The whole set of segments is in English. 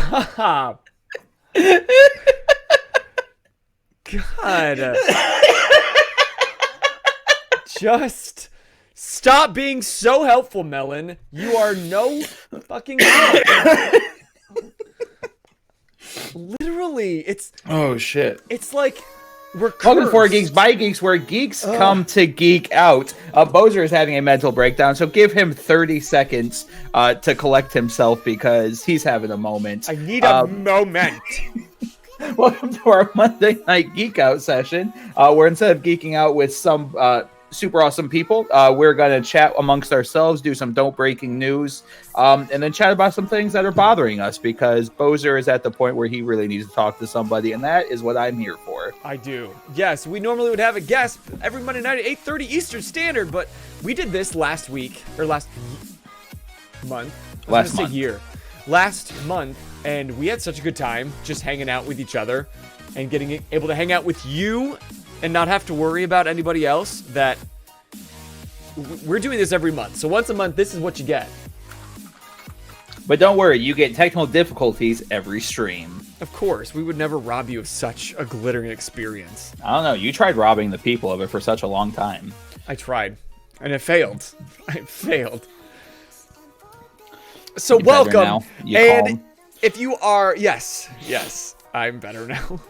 Stop. God. Just stop being so helpful, Melon. You are no fucking help. Literally, it's... Oh, shit. It's like... We're Welcome for Geeks by Geeks, where geeks come to geek out. Boser is having a mental breakdown, so give him 30 seconds to collect himself because he's having a moment. I need a moment. Welcome to our Monday night geek out session, where instead of geeking out with some super awesome people, we're going to chat amongst ourselves, do some don't breaking news, and then chat about some things that are bothering us because Boser is at the point where he really needs to talk to somebody, and that is what I'm here for. I do. Yes, we normally would have a guest every Monday night at 8:30 Eastern Standard, but we did this last week, or last month. Last month, and we had such a good time just hanging out with each other and getting able to hang out with you and not have to worry about anybody else that we're doing this every month. So once a month, this is what you get. But don't worry, you get technical difficulties every stream. Of course, we would never rob you of such a glittering experience. I don't know, you tried robbing the people of it for such a long time. I tried, and it failed. I failed. So welcome, and if you are, yes, I'm better now.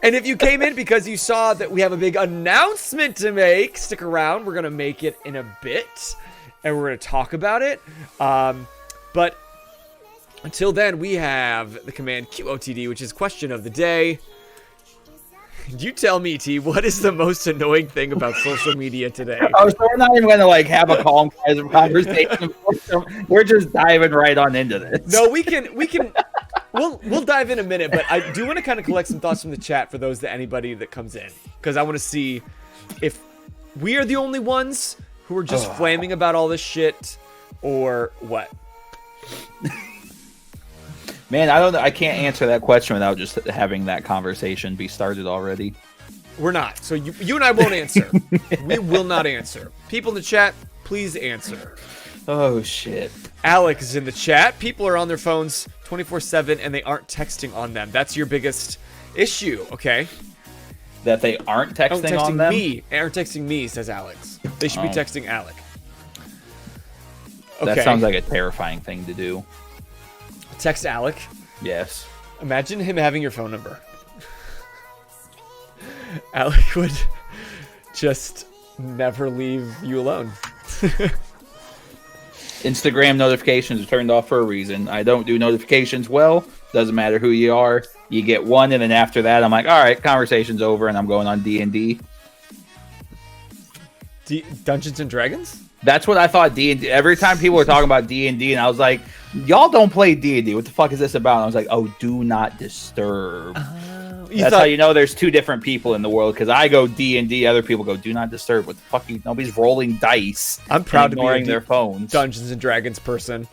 And if you came in because you saw that we have a big announcement to make, stick around. We're going to make it in a bit, and we're going to talk about it. But until then, we have the command QOTD, which is question of the day. You tell me, T, what is the most annoying thing about social media today? Oh, so we're not even going to have a calm conversation. We're just diving right on into this. No, we can. We'll dive in a minute, but I do want to kind of collect some thoughts from the chat for anybody that comes in, because I want to see if we are the only ones who are just flaming about all this shit, or what. Man, I don't know. I can't answer that question without just having that conversation be started already. We're not. So you and I won't answer. We will not answer. People in the chat, please answer. Oh, shit. Alex is in the chat. People are on their phones 24/7 and they aren't texting on them. That's your biggest issue, okay? That they aren't texting on them? Aren't texting me, says Alex. They should be texting Alec. Okay. That sounds like a terrifying thing to do. Text Alec? Yes. Imagine him having your phone number. Alec would just never leave you alone. Instagram notifications are turned off for a reason. I don't do notifications well. Doesn't matter who you are. You get one, and then after that, I'm like, all right, conversation's over, and I'm going on D&D. Dungeons and Dragons? That's what I thought D&D. Every time people were talking about D&D, and I was like, y'all don't play D&D. What the fuck is this about? And I was like, oh, do not disturb. That's how you know there's two different people in the world, because I go D&D, other people go do not disturb. What the fuck? Nobody's rolling dice. I'm proud to be ignoring their phones. Dungeons and Dragons person.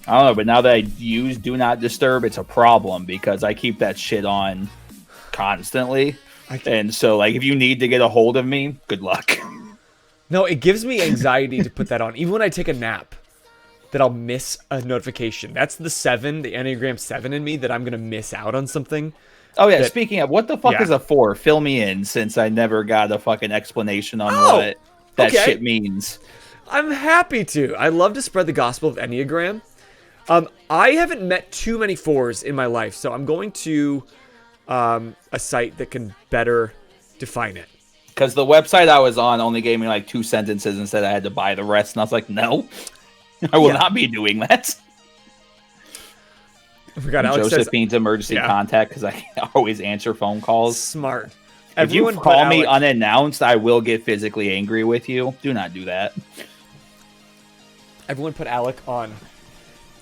I don't know, but now that I use do not disturb, it's a problem because I keep that shit on constantly. And so, if you need to get a hold of me, good luck. No, it gives me anxiety to put that on. Even when I take a nap, that I'll miss a notification. That's the Enneagram 7 in me, that I'm going to miss out on something. Oh, yeah. Speaking of, what the fuck is a 4? Fill me in, since I never got a fucking explanation on what that shit means. I'm happy to. I love to spread the gospel of Enneagram. I haven't met too many 4s in my life, so I'm going to a site that can better define it. Because the website I was on only gave me 2 sentences and said I had to buy the rest, and I was like, no, I will not be doing that. I forgot. Alex Josephine's emergency contact, because I always answer phone calls. Smart. If you call me unannounced, I will get physically angry with you. Do not do that. Everyone put Alec on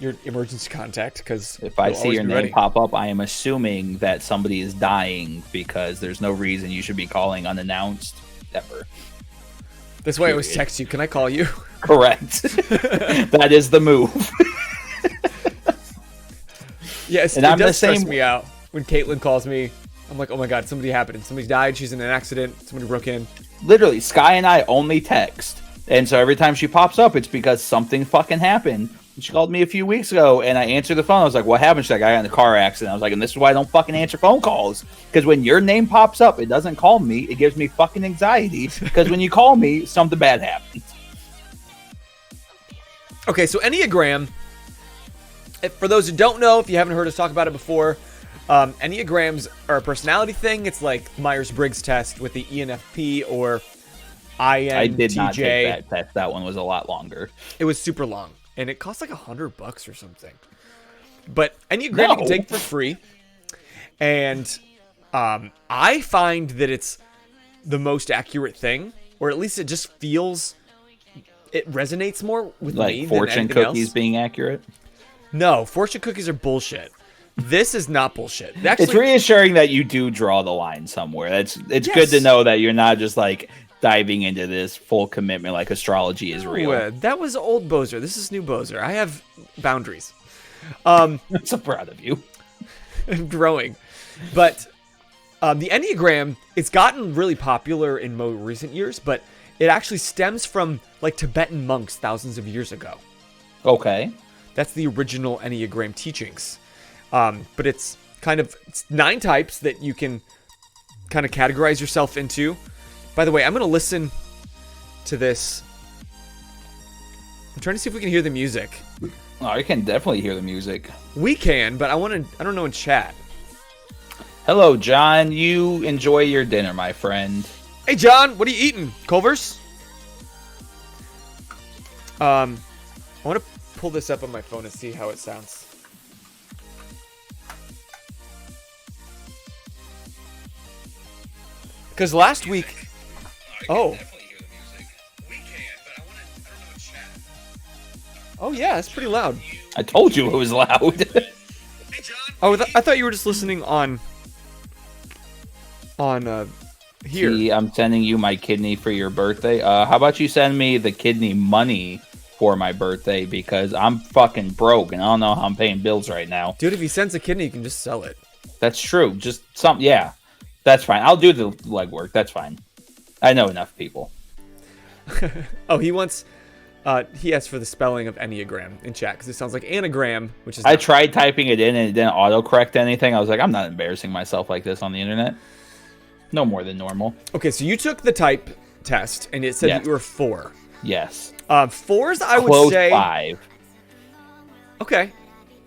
your emergency contact, because if I see your name pop up, I am assuming that somebody is dying, because there's no reason you should be calling unannounced ever. That's why I always text you. Can I call you? Correct. That is the move. Yes, and it does stress me out when Caitlin calls me. I'm like, oh my god, somebody happened. Somebody died. She's in an accident. Somebody broke in. Literally, Sky and I only text. And so every time she pops up, it's because something fucking happened. She called me a few weeks ago, and I answered the phone. I was like, what happened? She's like, I got in a car accident. I was like, and this is why I don't fucking answer phone calls. Because when your name pops up, it doesn't call me. It gives me fucking anxiety. Because when you call me, something bad happens. Okay, so Enneagram, for those who don't know, if you haven't heard us talk about it before, Enneagrams are a personality thing. It's like Myers-Briggs test with the ENFP or INTJ. I did not take that test. That one was a lot longer. It was super long, and it cost like $100 or something. But Enneagram you can take for free, and I find that it's the most accurate thing, or at least it just feels, it resonates more with me like fortune than cookies else. being accurate. No, fortune cookies are bullshit. This is not bullshit. Actually, it's reassuring that you do draw the line somewhere. It's Yes. good to know that you're not just like diving into this full commitment like astrology is real. That was old Boser. This is new Boser. I have boundaries. I'm so proud of you. I'm growing. But the Enneagram, it's gotten really popular in more recent years, but it actually stems from like Tibetan monks thousands of years ago. Okay. That's the original Enneagram teachings. But it's 9 types that you can kind of categorize yourself into. By the way, I'm going to listen to this. I'm trying to see if we can hear the music. Oh, I can definitely hear the music. We can, but I don't know in chat. Hello, John. You enjoy your dinner, my friend. Hey, John, what are you eating? Culver's? I want to pull this up on my phone and see how it sounds. Because last week... Oh. Oh, yeah, it's pretty loud. I told you it was loud. Oh, I thought you were just listening on here. See, I'm sending you my kidney for your birthday. How about you send me the kidney money for my birthday, because I'm fucking broke and I don't know how I'm paying bills right now. Dude, if he sends a kidney, you can just sell it. That's true. Just something. Yeah, that's fine. I'll do the legwork. That's fine. I know enough people. Oh, he wants... he asked for the spelling of Enneagram in chat because it sounds like anagram, which is... I tried typing it in and it didn't autocorrect anything. I was like, I'm not embarrassing myself like this on the internet. No more than normal. Okay, so you took the type test and it said that you were 4. Yes. 4s, I would Close say... 5. Okay,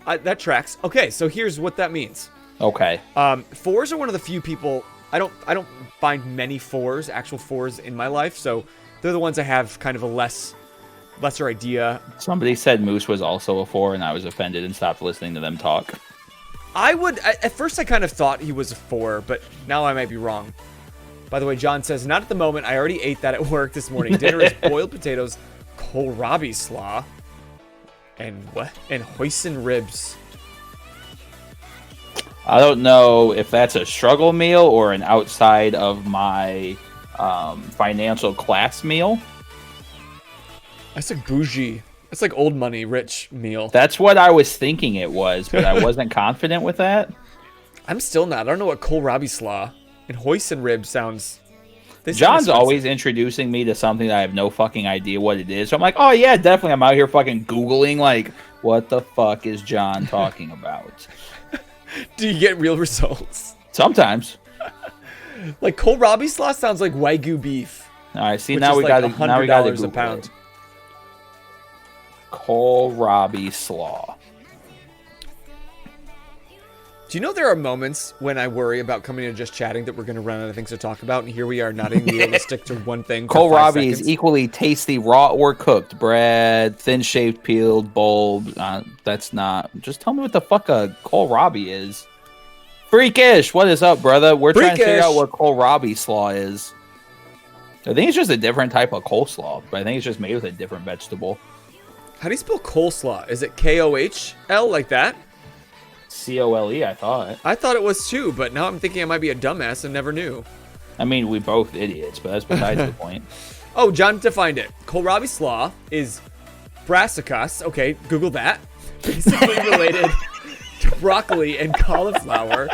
that tracks. Okay, so here's what that means. Okay. 4s are one of the few people... I don't find many 4s, actual 4s in my life, so they're the ones I have kind of a lesser idea. Somebody said Moose was also a 4, and I was offended and stopped listening to them talk. At first I kind of thought he was a 4, but now I might be wrong. By the way, John says, not at the moment. I already ate that at work this morning. Dinner is boiled potatoes, kohlrabi slaw, and what? And hoisin ribs. I don't know if that's a struggle meal or an outside of my financial class meal. That's like bougie. That's like old money, rich meal. That's what I was thinking it was, but I wasn't confident with that. I'm still not. I don't know what kohlrabi slaw and hoisin rib sounds. John's always introducing me to something that I have no fucking idea what it is. So I'm like, oh yeah, definitely. I'm out here fucking Googling like, what the fuck is John talking about? Do you get real results? Sometimes. Like kohlrabi slaw sounds like Wagyu beef. All right, see, now we got $100 a pound. Kohlrabi slaw. Do you know there are moments when I worry about coming and just chatting that we're going to run out of things to talk about, and here we are not even able to stick to one thing for 5 Kohlrabi seconds? is equally tasty raw or cooked. Bread, thin-shaved, peeled, bulb. That's not... Just tell me what the fuck a kohlrabi is. Freakish! What is up, brother? We're trying to figure out what kohlrabi slaw is. I think it's just a different type of coleslaw, but I think it's just made with a different vegetable. How do you spell coleslaw? Is it K-O-H-L like that? C-O-L-E, I thought. I thought it was too, but now I'm thinking I might be a dumbass and never knew. I mean, we both idiots, but that's besides the point. Oh, John defined it. Kohlrabi slaw is brassicas. Okay, Google that. Basically related to broccoli and cauliflower.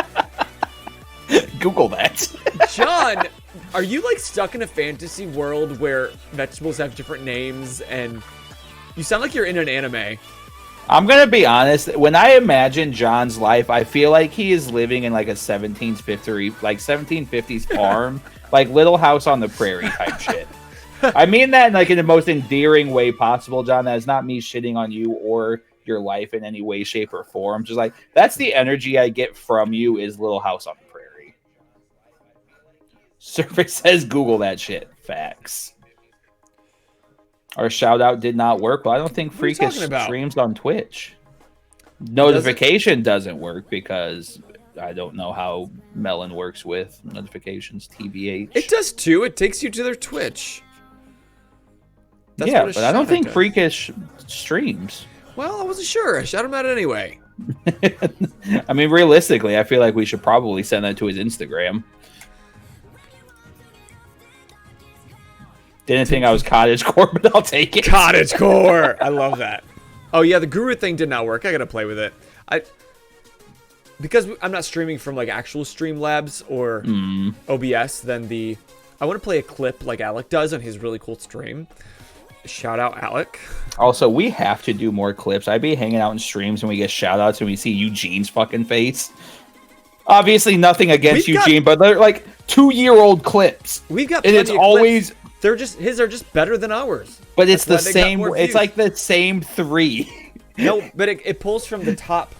Google that. John, are you like stuck in a fantasy world where vegetables have different names and you sound like you're in an anime? I'm gonna be honest. When I imagine John's life, I feel like he is living in like a 1750s farm, like Little House on the Prairie type shit. I mean that like in the most endearing way possible, John. That is not me shitting on you or your life in any way, shape, or form. Just like that's the energy I get from you is Little House on the Prairie. Surface says Google that shit. Facts. Our shout out did not work, but I don't think Freakish streams on Twitch. Notification doesn't work because I don't know how Melon works with notifications, TBH. It does too. It takes you to their Twitch. That's but I don't think Freakish streams. Well, I wasn't sure. I shout him out anyway. I mean, realistically, I feel like we should probably send that to his Instagram. Didn't think I was cottagecore, but I'll take it. Cottagecore! I love that. Oh yeah, the guru thing did not work. I gotta play with it. Because I'm not streaming from like actual Streamlabs or OBS, then I want to play a clip like Alec does on his really cool stream. Shout out Alec. Also, we have to do more clips. I'd be hanging out in streams and we get shout outs and we see Eugene's fucking face. Obviously nothing against Eugene, but they're like 2-year-old clips. We've got and it's always clips. His are just better than ours. But it's the same. It's like the same 3. No, but it pulls from the top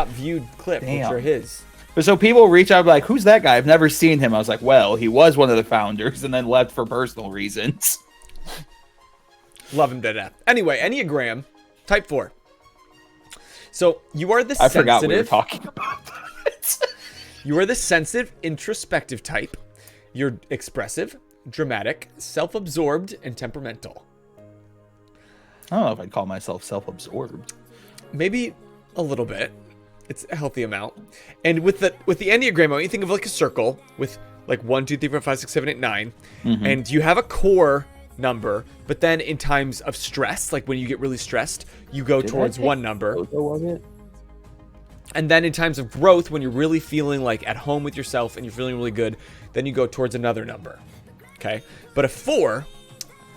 viewed clip, which are his. But so people reach out like, "Who's that guy? I've never seen him." I was like, "Well, he was one of the founders, and then left for personal reasons." Love him to death. Anyway, Enneagram, type 4. So you are the sensitive. I forgot we were talking about that. You are the sensitive, introspective type. You're expressive, dramatic, self-absorbed, and temperamental. I don't know if I'd call myself self-absorbed. Maybe a little bit. It's a healthy amount. And with the Enneagram, I want you to think of like a circle with like 1, 2, 3, 4, 5, 6, 7, 8, 9. And you have a core number, but then in times of stress, like when you get really stressed, you go towards one number. And then in times of growth, when you're really feeling like at home with yourself and you're feeling really good, then you go towards another number. Okay? But a 4,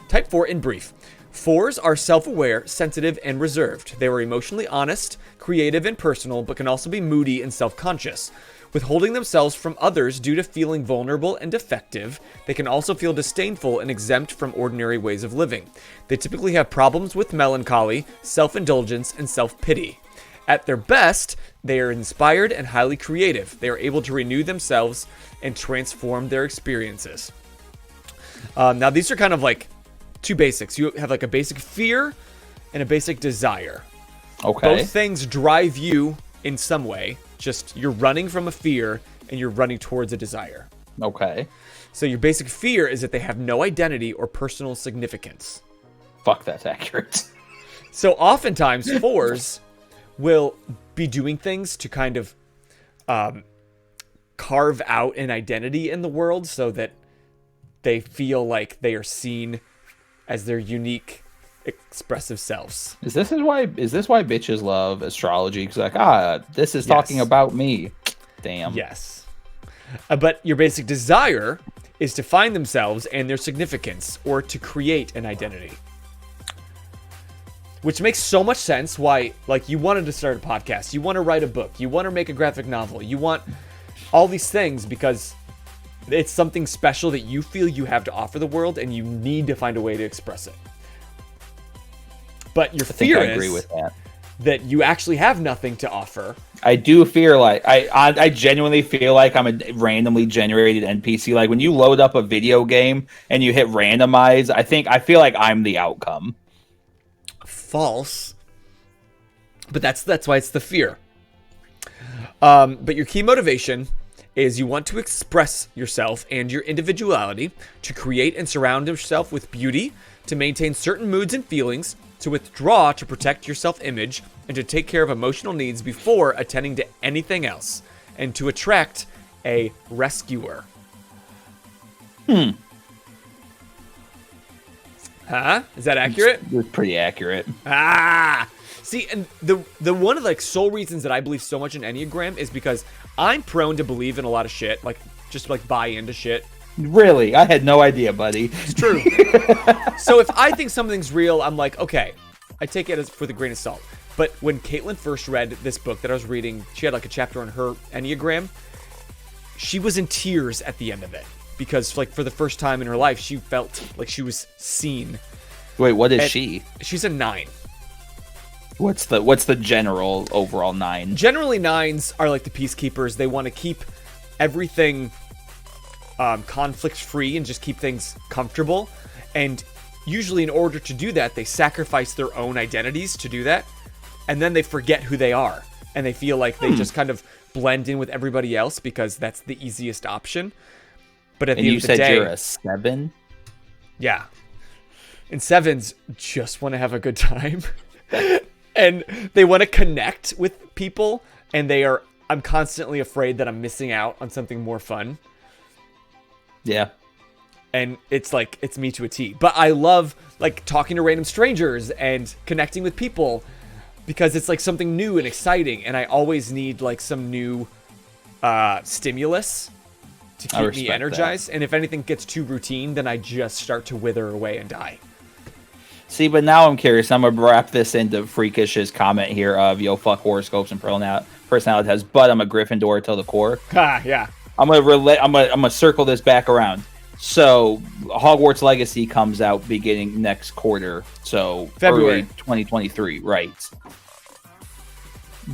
type 4 in brief. 4s are self-aware, sensitive, and reserved. They are emotionally honest, creative, and personal, but can also be moody and self-conscious. Withholding themselves from others due to feeling vulnerable and defective, they can also feel disdainful and exempt from ordinary ways of living. They typically have problems with melancholy, self-indulgence, and self-pity. At their best, they are inspired and highly creative. They are able to renew themselves and transform their experiences. Now, these are kind of like 2 basics. You have like a basic fear and a basic desire. Okay. Both things drive you in some way. Just you're running from a fear and you're running towards a desire. Okay. So your basic fear is that they have no identity or personal significance. Fuck, that's accurate. So oftentimes 4s will be doing things to kind of carve out an identity in the world so that they feel like they are seen as their unique, expressive selves. Is this why bitches love astrology? Because like, this is talking about me. Damn. Yes. But your basic desire is to find themselves and their significance, or to create an identity. Which makes so much sense why, like, you wanted to start a podcast, you want to write a book, you want to make a graphic novel, you want all these things because it's something special that you feel you have to offer the world, and you need to find a way to express it. But your fear is agree with that you actually have nothing to offer. I do fear like I genuinely feel like I'm a randomly generated NPC. Like when you load up a video game and you hit randomize, I feel like I'm the outcome. False. But that's why it's the fear. But your key motivation is you want to express yourself and your individuality, to create and surround yourself with beauty, to maintain certain moods and feelings, to withdraw to protect your self-image, and to take care of emotional needs before attending to anything else, and to attract a rescuer. Huh? Is that accurate? It's pretty accurate. See, and the one of like sole reasons that I believe so much in Enneagram is because I'm prone to believe in a lot of shit, like just like buy into shit. Really? I had no idea, buddy. It's true. So if I think something's real, I'm like, okay, I take it as with a grain of salt. But when Caitlin first read this book that I was reading, she had like a chapter on her Enneagram. She was in tears at the end of it because, like, for the first time in her life, she felt like she was seen. Wait, what is she? She's a 9. What's the general overall 9? Generally, 9s are like the peacekeepers. They want to keep everything conflict free and just keep things comfortable. And usually, in order to do that, they sacrifice their own identities to do that. And then they forget who they are. And they feel like they just kind of blend in with everybody else because that's the easiest option. But at the end of the day... And you said you're a 7? Yeah. And 7s just want to have a good time. And they want to connect with people. And I'm constantly afraid that I'm missing out on something more fun. Yeah. And it's like, it's me to a T. But I love, like, talking to random strangers and connecting with people because it's, like, something new and exciting. And I always need, like, some new stimulus to keep me energized. And if anything gets too routine, then I just start to wither away and die. See, but now I'm curious. I'm going to wrap this into Freakish's comment here of, yo, fuck horoscopes and personality tests, but I'm a Gryffindor till the core. Yeah. I'm gonna circle this back around. So Hogwarts Legacy comes out beginning next quarter, so February 2023, right?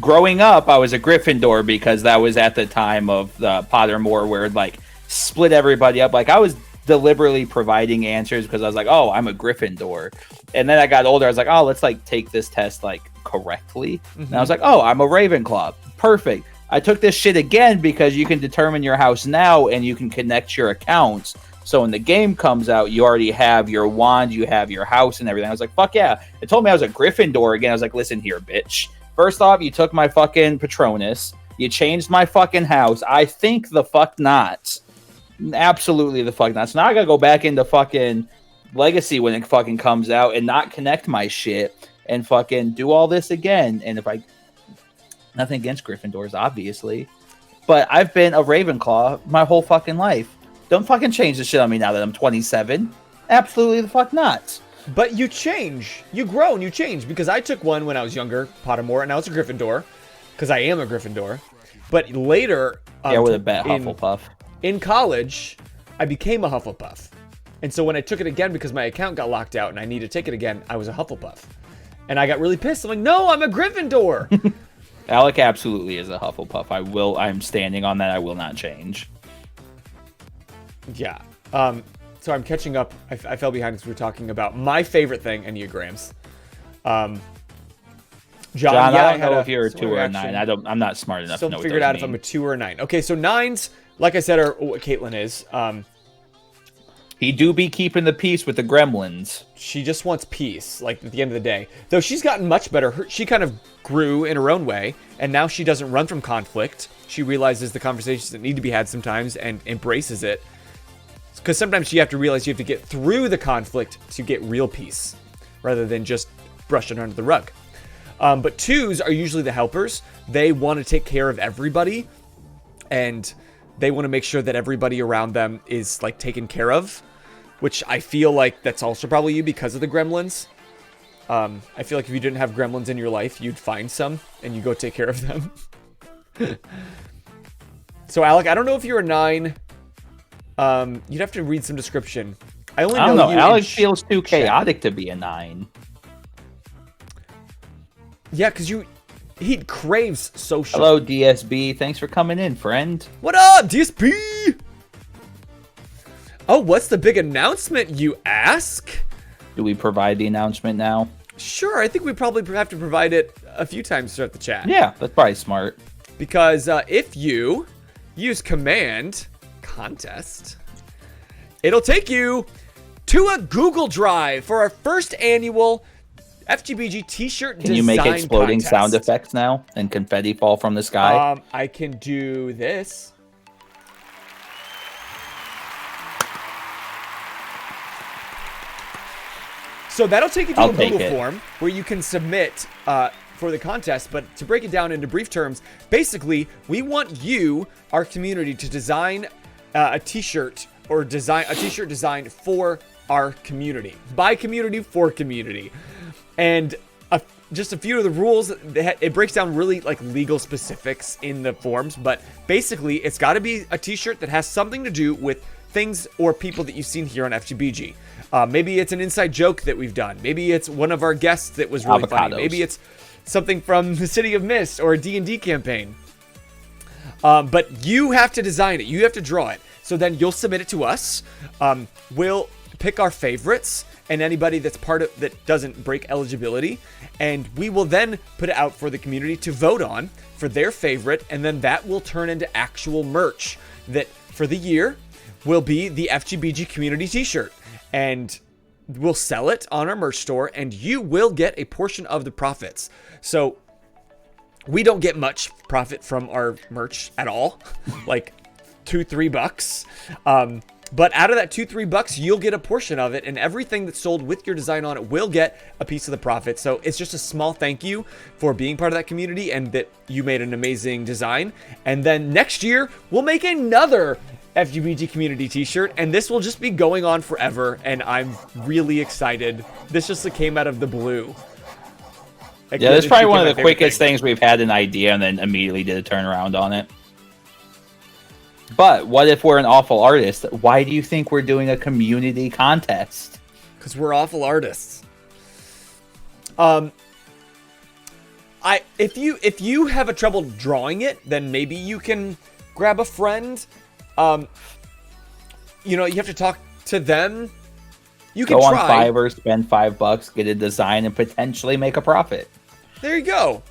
Growing up, I was a Gryffindor because that was at the time of the Pottermore where it, like, split everybody up. Like, I was deliberately providing answers because I was like, oh, I'm a Gryffindor. And then I got older, I was like, oh, let's, like, take this test, like, correctly. Mm-hmm. And I was like, oh, I'm a Ravenclaw. Perfect. I took this shit again because you can determine your house now and you can connect your accounts. So when the game comes out, you already have your wand, you have your house and everything. I was like, fuck yeah. It told me I was a Gryffindor again. I was like, listen here, bitch. First off, you took my fucking Patronus. You changed my fucking house. I think the fuck not. Absolutely the fuck not. So now I gotta go back into fucking Legacy when it fucking comes out and not connect my shit and fucking do all this again. And if I... Nothing against Gryffindors, obviously. But I've been a Ravenclaw my whole fucking life. Don't fucking change the shit on me now that I'm 27. Absolutely the fuck not. But you change. You grow and you change. Because I took one when I was younger, Pottermore, and I was a Gryffindor. Because I am a Gryffindor. But later... with a bet, Hufflepuff. In college, I became a Hufflepuff. And so when I took it again because my account got locked out and I needed to take it again, I was a Hufflepuff. And I got really pissed. I'm like, no, I'm a Gryffindor! Alec absolutely is a Hufflepuff. I'm standing on that. I will not change. Yeah. So I'm catching up. I fell behind because we were talking about my favorite thing, Enneagrams. John, I don't know if you're a 2 or a 9. I'm not smart enough to know what those figured out mean. if I'm a 2 or a 9. Okay, so 9s, like I said, are what Caitlin is. He do be keeping the peace with the gremlins. She just wants peace, like, at the end of the day. Though she's gotten much better. She kind of grew in her own way, and now she doesn't run from conflict. She realizes the conversations that need to be had sometimes and embraces it. Because sometimes you have to realize you have to get through the conflict to get real peace, rather than just brush it under the rug. But 2s are usually the helpers. They want to take care of everybody, and they want to make sure that everybody around them is, like, taken care of. Which I feel like that's also probably you because of the gremlins. I feel like if you didn't have gremlins in your life, you'd find some and you go take care of them. So, Alec, I don't know if you're a 9. You'd have to read some description. I don't know. Alec feels too chaotic to be a 9. Yeah, because he craves social. Hello, DSB. Thanks for coming in, friend. What up, DSB? Oh, what's the big announcement, you ask? Do we provide the announcement now? Sure, I think we probably have to provide it a few times throughout the chat. Yeah, that's probably smart. Because if you use command contest, it'll take you to a Google Drive for our first annual FGBG t-shirt design contest. Can you make exploding sound effects now and confetti fall from the sky? I can do this. So that'll take you to a Google form where you can submit for the contest. But to break it down into brief terms, basically, we want you, our community, to design a t-shirt or design a t-shirt designed for our community. By community, for community. And just a few of the rules. It breaks down really like legal specifics in the forms, but basically it's got to be a t-shirt that has something to do with things or people that you've seen here on FGBG. Maybe it's an inside joke that we've done. Maybe it's one of our guests that was really funny. Maybe it's something from the City of Mist or a D&D campaign. But you have to design it. You have to draw it. So then you'll submit it to us. We'll pick our favorites and anybody that's part of that doesn't break eligibility, and we will then put it out for the community to vote on for their favorite, and then that will turn into actual merch that for the year will be the FGBG community t-shirt, and we'll sell it on our merch store, and you will get a portion of the profits. So we don't get much profit from our merch at all, like $2-3. But out of that $2-3, you'll get a portion of it, and everything that's sold with your design on it will get a piece of the profit. So it's just a small thank you for being part of that community and that you made an amazing design. And then next year, we'll make another FGBG community t-shirt, and this will just be going on forever, and I'm really excited. This just came out of the blue. Yeah, that's probably one of the quickest things we've had an idea and then immediately did a turnaround on it. But what if we're an awful artist? Why do you think we're doing a community contest? Because we're awful artists. If you have a trouble drawing it, then maybe you can grab a friend. You have to talk to them. You can go try. On Fiverr, spend $5, get a design, and potentially make a profit. There you go.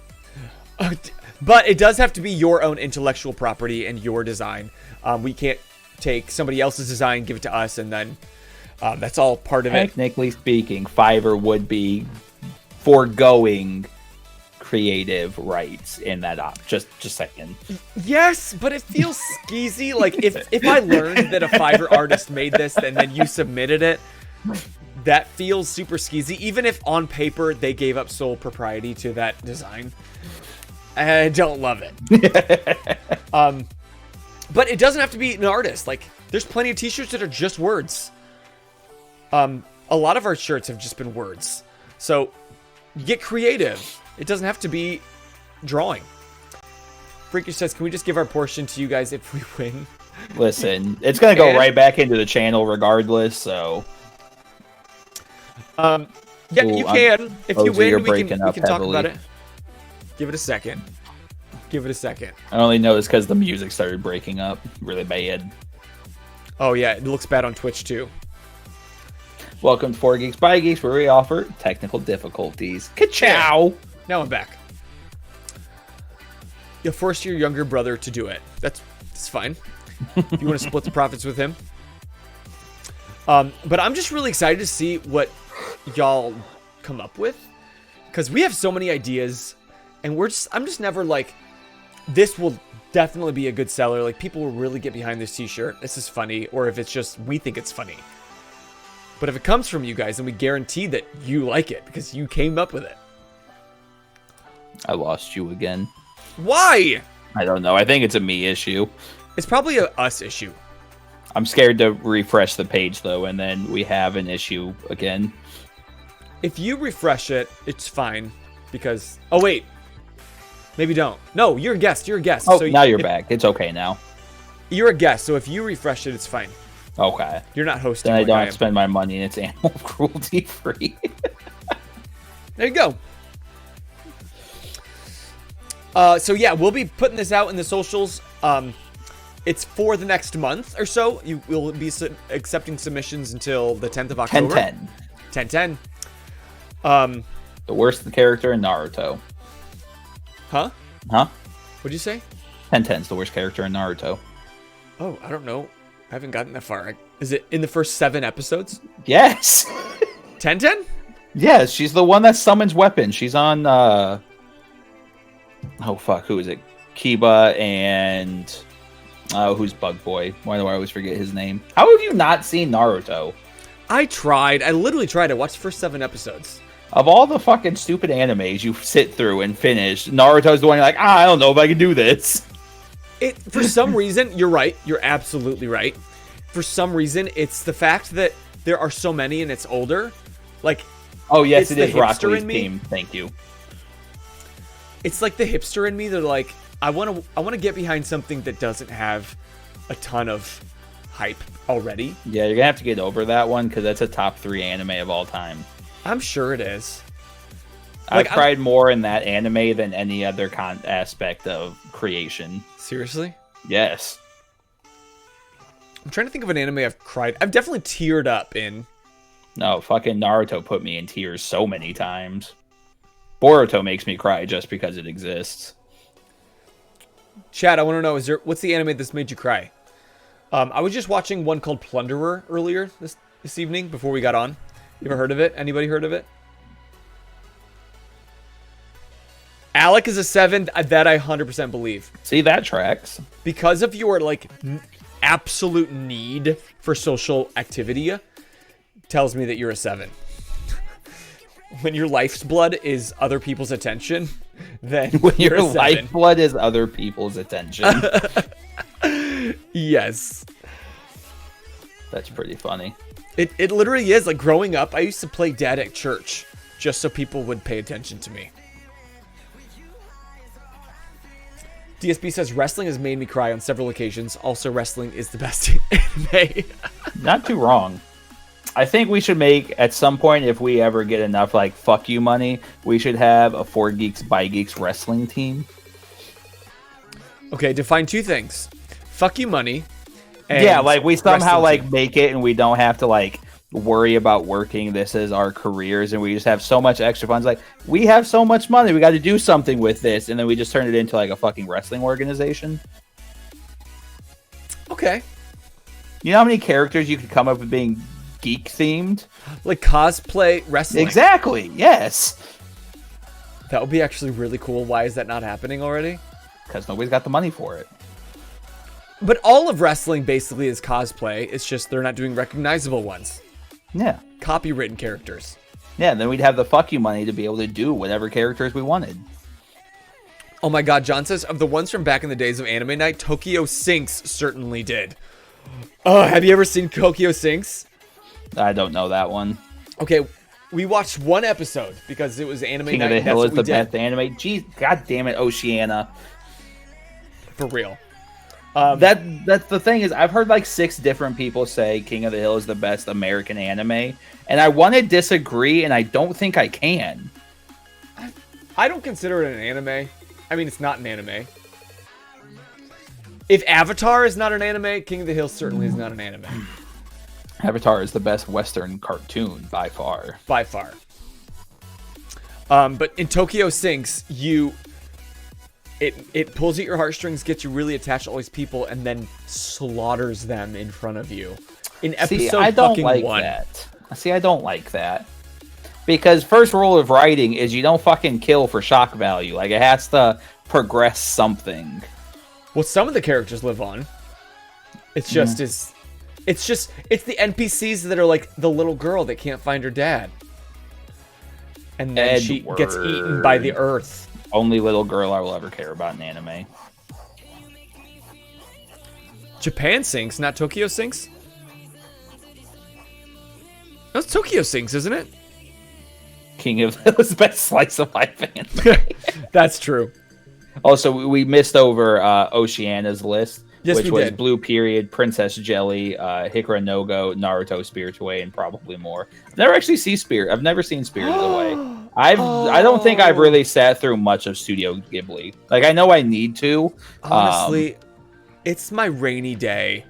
But it does have to be your own intellectual property and your design. We can't take somebody else's design, give it to us, and then that's all part of it. Technically speaking, Fiverr would be foregoing creative rights in that op. Just saying. Yes, but it feels skeezy. Like if I learned that a Fiverr artist made this and then you submitted it, that feels super skeezy. Even if on paper they gave up sole propriety to that design. I don't love it. But it doesn't have to be an artist. Like, there's plenty of t-shirts that are just words. A lot of our shirts have just been words. So, get creative. It doesn't have to be drawing. Freakish says, can we just give our portion to you guys if we win? Listen, it's going to go right back into the channel regardless, so... yeah, you can. If you win, we can talk about it. Give it a second. I only know it's because the music started breaking up really bad. Oh, yeah. It looks bad on Twitch, too. Welcome to 4 Geeks by Geeks, where we offer technical difficulties. Ka-chow! Now I'm back. You'll force your younger brother to do it. That's fine. If you want to split the profits with him. But I'm just really excited to see what y'all come up with. Because we have so many ideas. And I'm just never like, this will definitely be a good seller. Like, people will really get behind this t-shirt. This is funny. Or if it's just, we think it's funny. But if it comes from you guys, then we guarantee that you like it because you came up with it. I lost you again. Why? I don't know. I think it's a me issue. It's probably a us issue. I'm scared to refresh the page, though, and then we have an issue again. If you refresh it, it's fine. Because... Oh, wait. Maybe don't. No, you're a guest. Oh, so now you're back. It's okay now. You're a guest, so if you refresh it, it's fine. Okay. You're not hosting. Then I don't spend my money, and it's animal cruelty free. There you go. So yeah, we'll be putting this out in the socials. It's for the next month or so. You will be accepting submissions until the 10th of October. 10/10. The worst character in Naruto. Huh? Huh? What'd you say? 10/10's the worst character in Naruto. Oh, I don't know. I haven't gotten that far. Is it in the first 7 episodes? Yes. 10/10? Yes, she's the one that summons weapons. She's on, oh fuck, who is it? Kiba and, who's Bug Boy? Why do I always forget his name? How have you not seen Naruto? I tried. I literally tried. I watched the first 7 episodes. Of all the fucking stupid animes you sit through and finish, Naruto's the one you're like, I don't know if I can do this. For some reason, you're right. You're absolutely right. For some reason, it's the fact that there are so many and it's older. Like, oh yes, it is Rock Lee's theme. Thank you. it's like the hipster in me. They're like, I want to get behind something that doesn't have a ton of hype already. Yeah, you're gonna have to get over that one because that's a top 3 anime of all time. I'm sure it is. I've cried more in that anime than any other aspect of creation. Seriously? Yes. I'm trying to think of an anime I've cried. I've definitely teared up in. No, fucking Naruto put me in tears so many times. Boruto makes me cry just because it exists. Chad, I want to know, what's the anime that's made you cry? I was just watching one called Plunderer earlier this evening before we got on. You ever heard of it? Anybody heard of it? Alec is a 7. That I 100% believe. See, that tracks. Because of your like absolute need for social activity, tells me that you're a 7. When your life's blood is other people's attention, then when you're your a 7. lifeblood is other people's attention. Yes. That's pretty funny. It literally is. Like, growing up, I used to play dead at church just so people would pay attention to me. DSB says, wrestling has made me cry on several occasions. Also, wrestling is the best anime. Not too wrong. I think we should make, at some point, if we ever get enough, like, fuck you money, we should have a 4 Geeks by Geeks wrestling team. Okay, define 2 things. Fuck you money. And yeah, like, we somehow, like, team. make it and we don't have to, like, worry about working. This is our careers, and we just have so much extra funds. Like, we have so much money, we got to do something with this, and then we just turn it into, like, a fucking wrestling organization. Okay. You know how many characters you could come up with being geek themed? Like cosplay wrestling. Exactly, yes. That would be actually really cool. Why is that not happening already? Because nobody's got the money for it. But all of wrestling basically is cosplay. It's just they're not doing recognizable ones. Yeah. Copywritten characters. Yeah, then we'd have the fuck you money to be able to do whatever characters we wanted. Oh my god, John says, of the ones from back in the days of Anime Night, Tokyo Sinks certainly did. Oh, have you ever seen Tokyo Sinks? I don't know that one. Okay, we watched one episode because it was Anime Night. King of the Hill is the best anime. Jeez, god damn it, Oceania. For real. That's the thing is, I've heard like 6 different people say King of the Hill is the best American anime, and I want to disagree, and I don't think I can. I don't consider it an anime. I mean, it's not an anime. If Avatar is not an anime, King of the Hill certainly is not an anime. Avatar is the best Western cartoon by far. By far. But in Tokyo Sinks, it pulls at your heartstrings, gets you really attached to all these people, and then slaughters them in front of you. In episode I don't fucking like 1. that. See, I don't like that. Because first rule of writing is you don't fucking kill for shock value. Like, it has to progress something. Well, some of the characters live on. It's just it's the NPCs that are like the little girl that can't find her dad. And then she gets eaten by the earth. Only little girl I will ever care about in anime. Japan Sinks, not Tokyo Sinks? That's Tokyo Sinks, isn't it? King of the best slice of life anime. That's true. Also, we missed over Oceania's list, yes, which was did. Blue Period, Princess Jelly, Hikura no Go, Naruto, Spirited Away, and probably more. I've never seen Spirited Away. I don't think I've really sat through much of Studio Ghibli. Like, I know I need to. Honestly, it's my rainy day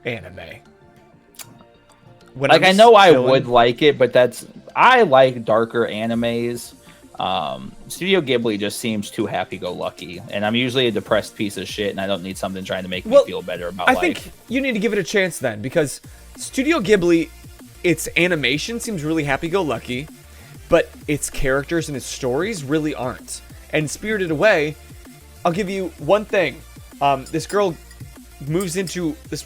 anime. I know I would like it, but I like darker animes. Studio Ghibli just seems too happy-go-lucky, and I'm usually a depressed piece of shit, and I don't need something trying to make me feel better about life. I think you need to give it a chance then, because Studio Ghibli, its animation seems really happy-go-lucky, but its characters and its stories really aren't. And Spirited Away, I'll give you one thing. This girl moves into this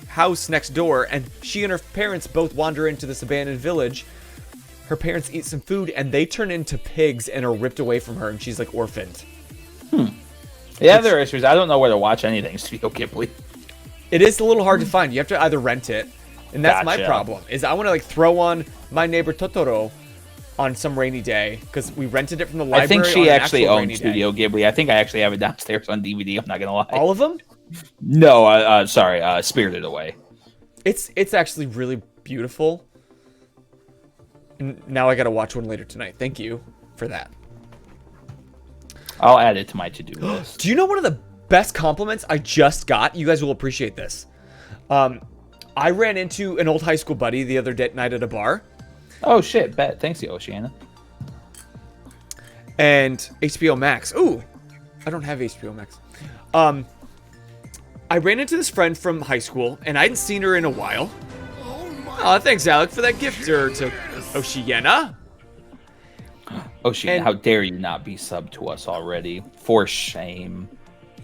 house next door, and she and her parents both wander into this abandoned village. Her parents eat some food, and they turn into pigs and are ripped away from her, and she's like orphaned. Yeah, there are issues. I don't know where to watch anything Studio Ghibli. It is a little hard to find. You have to either rent it, and that's my Gotcha. problem. Is I want to throw on My Neighbor Totoro, on some rainy day because we rented it from the library. I think she on an actually actual owns rainy Studio Ghibli. I think I actually have it downstairs on DVD. I'm not gonna lie. All of them? No, sorry, Spirited Away. It's actually really beautiful. And now I gotta watch one later tonight. Thank you for that. I'll add it to my to-do list. Do you know one of the best compliments I just got? You guys will appreciate this. I ran into an old high school buddy the other night at a bar. Oh shit, bet. Thanks, Oceana. And HBO Max. Ooh, I don't have HBO Max. I ran into this friend from high school, and I hadn't seen her in a while. Oh, thanks, Alec, for that gift to Oceana. Oceana, how dare you not be subbed to us already? For shame.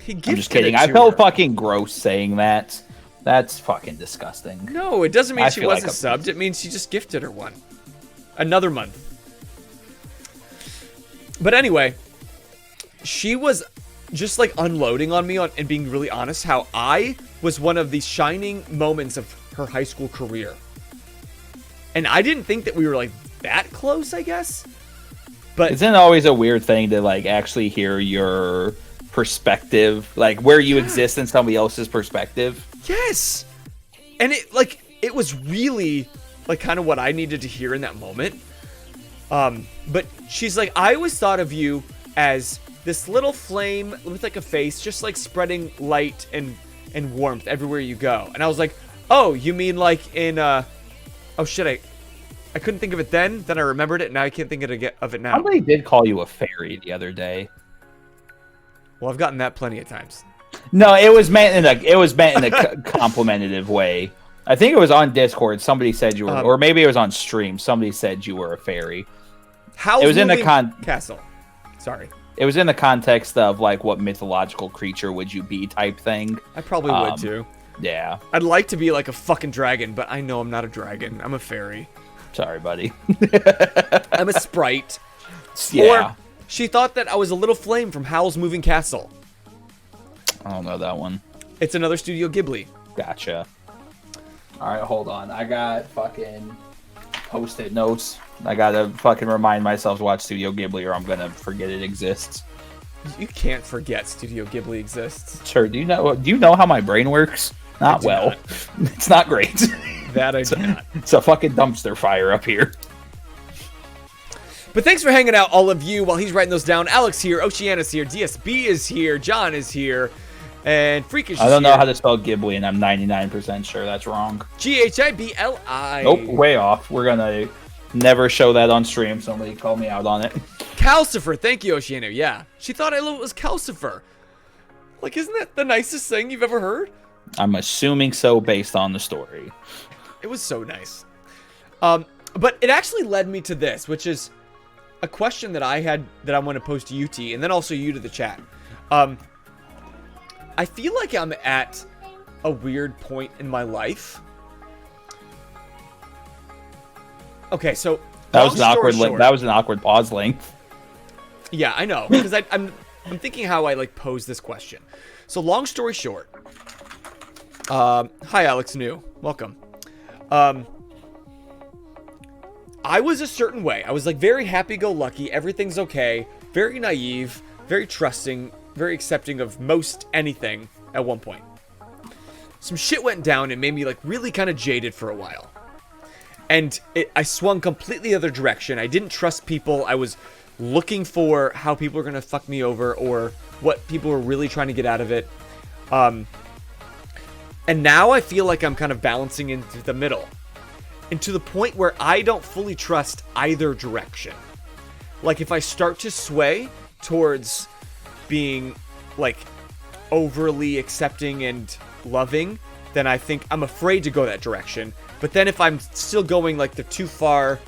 I'm just kidding. I felt fucking gross saying that. That's fucking disgusting. No, it doesn't mean she wasn't like subbed. It means she just gifted her one. Another month. But anyway, she was just like unloading on me and being really honest how I was one of the shining moments of her high school career. And I didn't think that we were like that close, I guess. But isn't it always a weird thing to like actually hear your perspective, like where you exist in somebody else's perspective? Yes. And it was really like kind of what I needed to hear in that moment. But she's like, I always thought of you as this little flame with like a face, just like spreading light and warmth everywhere you go. And I was like, oh, you mean like in oh shit, I couldn't think of it then I remembered it. Now I can't think of it now. Somebody did call you a fairy the other day. Well, I've gotten that plenty of times. No, it was meant in a complimentative way. I think it was on Discord. Somebody said you were, or maybe it was on stream. Somebody said you were a fairy. It was in the castle. Sorry. It was in the context of like what mythological creature would you be type thing. I probably would too. Yeah. I'd like to be like a fucking dragon, but I know I'm not a dragon. I'm a fairy. Sorry, buddy. I'm a sprite. Yeah. Or she thought that I was a little flame from Howl's Moving Castle. I don't know that one. It's another Studio Ghibli. Gotcha. All right, hold on. I got fucking post-it notes. I gotta fucking remind myself to watch Studio Ghibli or I'm gonna forget it exists. You can't forget Studio Ghibli exists. Sure. Do you know how my brain works? Not well. Not. It's not great. That I do not. It's a fucking dumpster fire up here. But thanks for hanging out, all of you, while he's writing those down. Alex here, Oceana's here, DSB is here, John is here, and Freakish is here. I don't know how to spell Ghibli, and I'm 99% sure that's wrong. Ghibli. Nope, way off. We're gonna never show that on stream. Somebody call me out on it. Calcifer, thank you, Oceana. Yeah, she thought it was Calcifer. Like, isn't that the nicest thing you've ever heard? I'm assuming so based on the story. It was so nice. But it actually led me to this, which is a question that I had that I want to pose to UT, and then also you to the chat. I feel like I'm at a weird point in my life. Okay, so that was an awkward pause length. Yeah, I know, because I'm thinking how I like pose this question. So long story short, hi Alex New, welcome. I was a certain way. I was like very happy-go-lucky. Everything's okay. Very naive. Very trusting. Very accepting of most anything at one point. Some shit went down and made me like really kind of jaded for a while. And I swung completely the other direction. I didn't trust people. I was looking for how people were going to fuck me over or what people were really trying to get out of it. And now I feel like I'm kind of balancing into the middle. And to the point where I don't fully trust either direction. Like if I start to sway towards being like overly accepting and loving, then I think I'm afraid to go that direction. But then if I'm still going like the too far,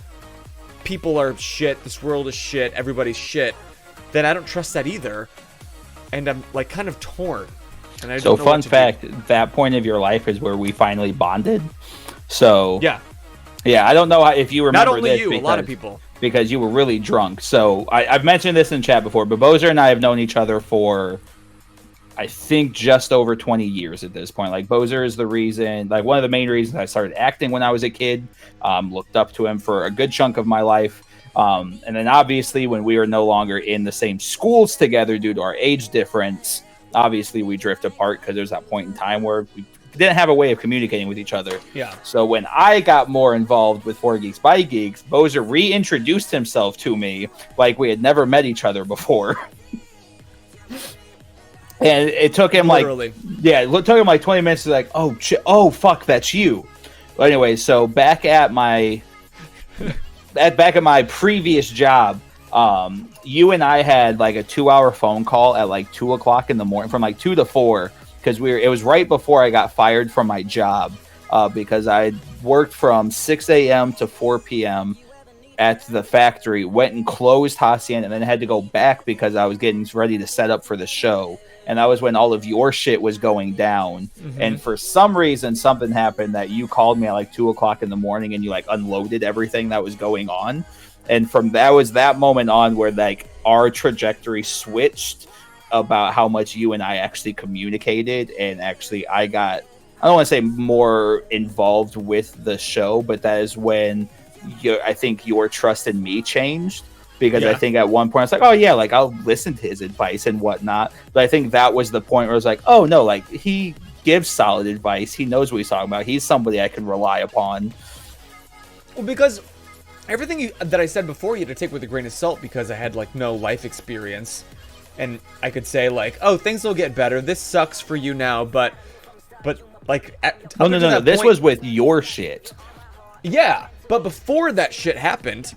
people are shit, this world is shit, everybody's shit, then I don't trust that either. And I'm like kind of torn. And I don't know fun fact, that point of your life is where we finally bonded. So yeah, I don't know if you remember. Not only this you, because, a lot of people. Because you were really drunk. So I've mentioned this in chat before, but Boser and I have known each other for, I think, just over 20 years at this point. Like, Boser is the reason, like, one of the main reasons I started acting when I was a kid. Looked up to him for a good chunk of my life. And then obviously when we were no longer in the same schools together due to our age difference, obviously we drift apart because there's that point in time where we didn't have a way of communicating with each other. Yeah. So when I got more involved with 4 Geeks by Geeks, Boser reintroduced himself to me like we had never met each other before. And it took him Literally. it took him like 20 minutes to like, oh fuck, that's you. But anyway, so back at my previous job, you and I had like a 2-hour phone call at like 2 o'clock in the morning, from like 2 to 4, because it was right before I got fired from my job, because I worked from 6 a.m. to 4 p.m. at the factory, went and closed Hacienda, and then had to go back because I was getting ready to set up for the show. And that was when all of your shit was going down. Mm-hmm. And for some reason, something happened that you called me at like 2 o'clock in the morning and you like unloaded everything that was going on. And from that moment on where like our trajectory switched about how much you and I actually communicated. And actually I don't want to say more involved with the show, but that is when I think your trust in me changed. Because I think at one point I was like, oh yeah, like I'll listen to his advice and whatnot. But I think that was the point where I was like, oh no, like he gives solid advice. He knows what he's talking about. He's somebody I can rely upon. Well, because everything that I said before you had to take with a grain of salt, because I had like no life experience. And I could say like, oh, things will get better. This sucks for you now, but like... No. This was with your shit. Yeah, but before that shit happened...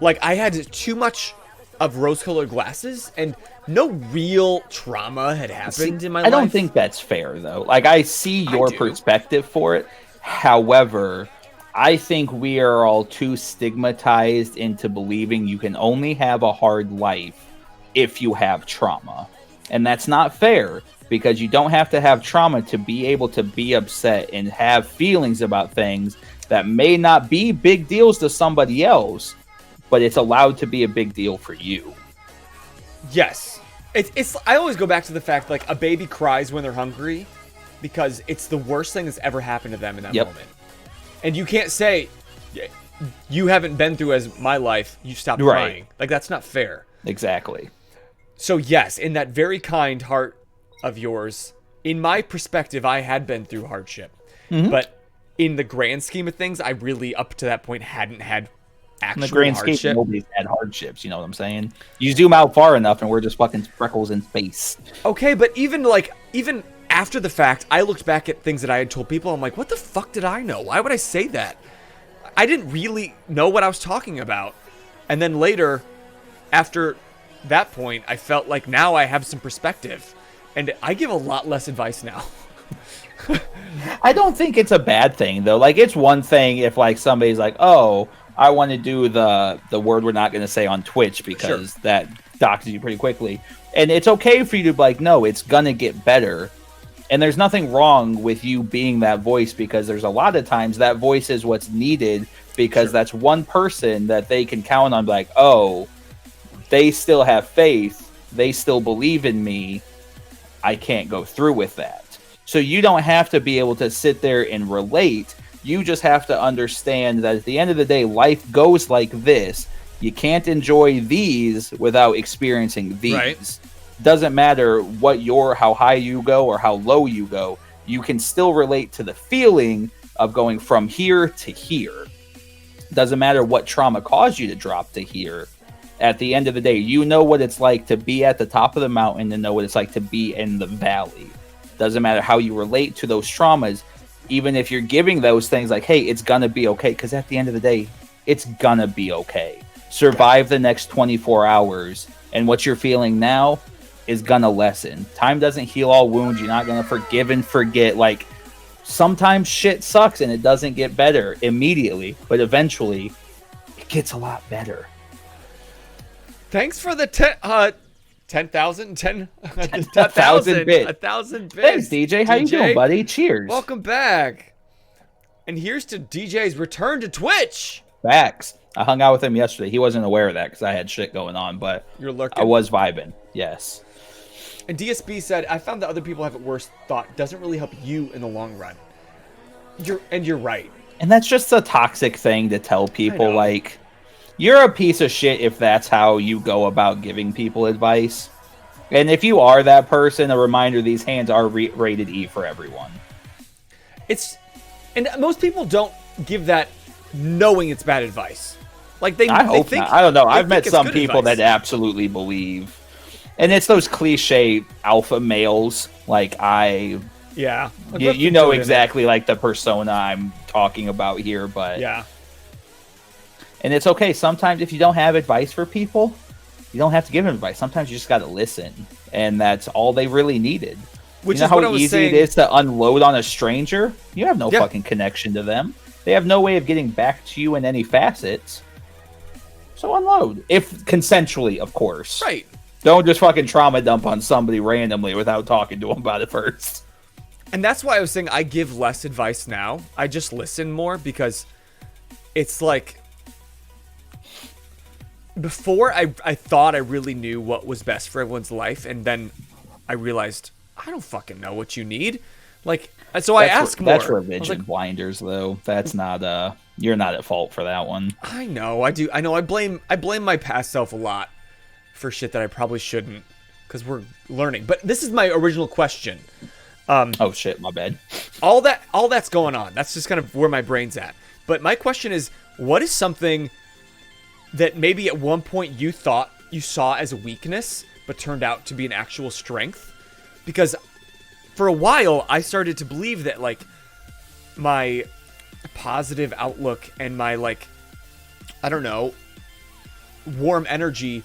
Like, I had too much of rose-colored glasses, and no real trauma had happened in my life. I don't think that's fair, though. Like, I see your perspective for it. However, I think we are all too stigmatized into believing you can only have a hard life if you have trauma. And that's not fair, because you don't have to have trauma to be able to be upset and have feelings about things that may not be big deals to somebody else, but it's allowed to be a big deal for you. Yes. It's I always go back to the fact, like, a baby cries when they're hungry because it's the worst thing that's ever happened to them in that moment. And you can't say, you haven't been through as my life, you stopped crying. Like, that's not fair. Exactly. So, yes, in that very kind heart of yours, in my perspective, I had been through hardship. Mm-hmm. But in the grand scheme of things, I really, up to that point, hadn't had actual hardship. In the grand scheme, nobody's had hardships, you know what I'm saying? You zoom out far enough and we're just fucking freckles in space. Okay, but even after the fact, I looked back at things that I had told people, I'm like, what the fuck did I know? Why would I say that? I didn't really know what I was talking about. And then later, after that point, I felt like now I have some perspective. And I give a lot less advice now. I don't think it's a bad thing, though. Like, it's one thing if, like, somebody's like, oh, I want to do the word we're not going to say on Twitch because that doxes you pretty quickly. And it's okay for you to be like, no, it's going to get better. And there's nothing wrong with you being that voice, because there's a lot of times that voice is what's needed, because that's one person that they can count on, like, oh, they still have faith. They still believe in me. I can't go through with that. So you don't have to be able to sit there and relate. You just have to understand that at the end of the day, life goes like this. You can't enjoy these without experiencing these. Right. Doesn't matter how high you go or how low you go. You can still relate to the feeling of going from here to here. Doesn't matter what trauma caused you to drop to here. At the end of the day, you know what it's like to be at the top of the mountain and know what it's like to be in the valley. Doesn't matter how you relate to those traumas, even if you're giving those things like, hey, it's gonna be okay, because at the end of the day, it's gonna be okay. Survive the next 24 hours, and what you're feeling now is gonna lessen. Time doesn't heal all wounds. You're not gonna forgive and forget. Like, sometimes shit sucks and it doesn't get better immediately, but eventually it gets a lot better. Thanks for the 10,000 bits. Thanks, DJ. How you doing, buddy? Cheers. Welcome back. And here's to DJ's return to Twitch. Facts. I hung out with him yesterday. He wasn't aware of that because I had shit going on, but you're lurking. I was vibing. Yes. And DSB said, I found that other people have it worse. Thought doesn't really help you in the long run. You're right. And that's just a toxic thing to tell people. Like, you're a piece of shit if that's how you go about giving people advice. And if you are that person, a reminder, these hands are rated E for everyone. And most people don't give that knowing it's bad advice. Like I think not. I don't know. I've met some people that absolutely believe. And it's those cliche alpha males. Like you know exactly like the persona I'm talking about here, but yeah. And it's okay. Sometimes if you don't have advice for people, you don't have to give them advice. Sometimes you just got to listen, and that's all they really needed. Which you know is what I was easy saying. It is to unload on a stranger? You have no fucking connection to them. They have no way of getting back to you in any facets. So unload. If consensually, of course. Right. Don't just fucking trauma dump on somebody randomly without talking to them about it first. And that's why I was saying I give less advice now. I just listen more because it's like... Before, I thought I really knew what was best for everyone's life, and then I realized, I don't fucking know what you need. Like, so I ask more. That's religion blinders, though. That's not, you're not at fault for that one. I know, I do. I know, I blame my past self a lot for shit that I probably shouldn't, because we're learning. But this is my original question. Oh shit, my bad. All that's going on. That's just kind of where my brain's at. But my question is, what is something that maybe at one point you thought you saw as a weakness, but turned out to be an actual strength? Because for a while, I started to believe that, like, my positive outlook and my, like, I don't know, warm energy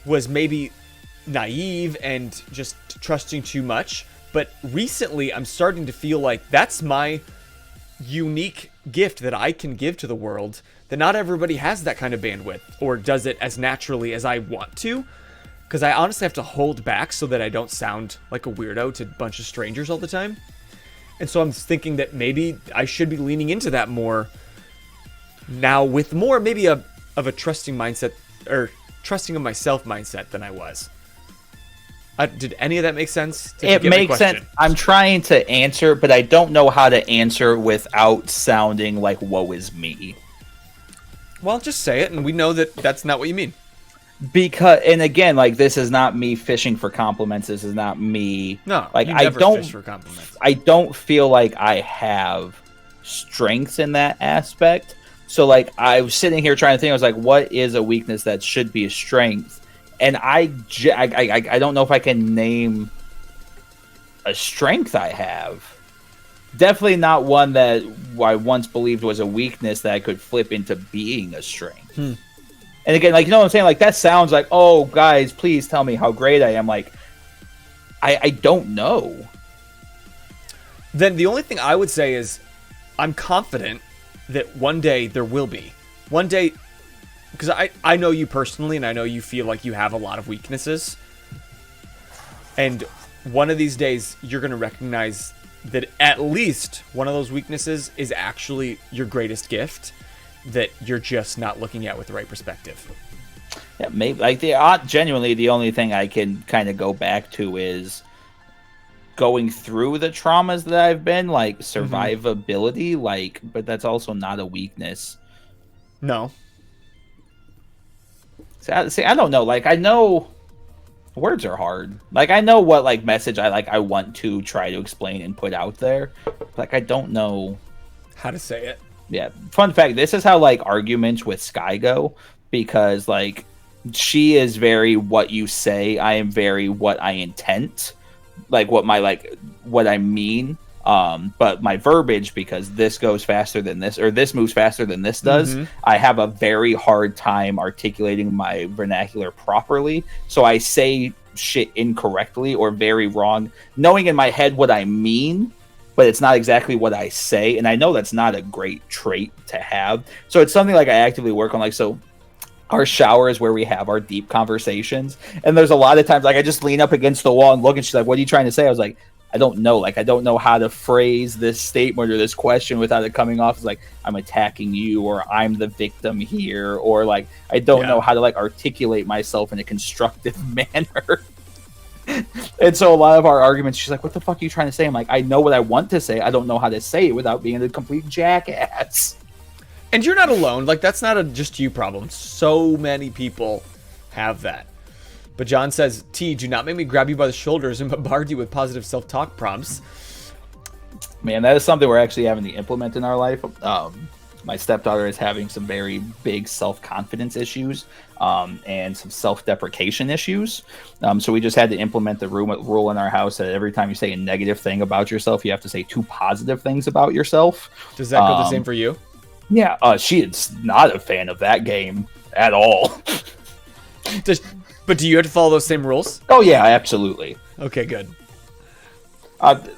was maybe naive and just trusting too much. But recently, I'm starting to feel like that's my unique gift that I can give to the world, that not everybody has that kind of bandwidth or does it as naturally as I want to, because I honestly have to hold back so that I don't sound like a weirdo to a bunch of strangers all the time. And so I'm thinking that maybe I should be leaning into that more now, with more maybe of a trusting mindset, or trusting of myself mindset, than I was. Did any of that make sense? It makes sense. I'm trying to answer, but I don't know how to answer without sounding like woe is me. Well, just say it, and we know that that's not what you mean. Because, and again, like, this is not me fishing for compliments. This is not me. No, like, you never fish for compliments. I don't feel like I have strengths in that aspect. So, like, I was sitting here trying to think. I was like, what is a weakness that should be a strength? And I don't know if I can name a strength I have. Definitely not one that I once believed was a weakness that I could flip into being a strength. And again, like, you know what I'm saying? Like, that sounds like, oh, guys, please tell me how great I am. Like, I don't know. Then the only thing I would say is I'm confident that one day there will be. One day, because I know you personally, and I know you feel like you have a lot of weaknesses. And one of these days, you're going to recognize that at least one of those weaknesses is actually your greatest gift that you're just not looking at with the right perspective. Yeah, maybe. Like, genuinely, the only thing I can kind of go back to is going through the traumas that I've been, like, survivability, like, but that's also not a weakness. No. See, I don't know. Like, I know words are hard. Like, I know what, like, message I want to try to explain and put out there. Like, I don't know how to say it. Yeah. Fun fact, this is how, like, arguments with Sky go, because, like, she is very what you say, I am very what I intend. Like, what I mean. But my verbiage, because this goes faster than this, or this moves faster than this does, I have a very hard time articulating my vernacular properly. So I say shit incorrectly or very wrong, knowing in my head what I mean, but it's not exactly what I say. And I know that's not a great trait to have. So it's something like I actively work on. Like, so our shower is where we have our deep conversations. And there's a lot of times, like, I just lean up against the wall and look, and she's like, what are you trying to say? I was like, I don't know. Like, I don't know how to phrase this statement or this question without it coming off as, like, I'm attacking you, or I'm the victim here, or, like, I don't know how to, like, articulate myself in a constructive manner. And so a lot of our arguments, she's like, what the fuck are you trying to say? I'm like, I know what I want to say. I don't know how to say it without being a complete jackass. And you're not alone. Like, that's not a just you problem. So many people have that. But John says, T, do not make me grab you by the shoulders and bombard you with positive self-talk prompts. Man, that is something we're actually having to implement in our life. My stepdaughter is having some very big self-confidence issues and some self-deprecation issues. So we just had to implement the rule in our house that every time you say a negative thing about yourself, you have to say 2 positive things about yourself. Does that go the same for you? Yeah, she is not a fan of that game at all. But do you have to follow those same rules? Oh, yeah, absolutely. Okay, good.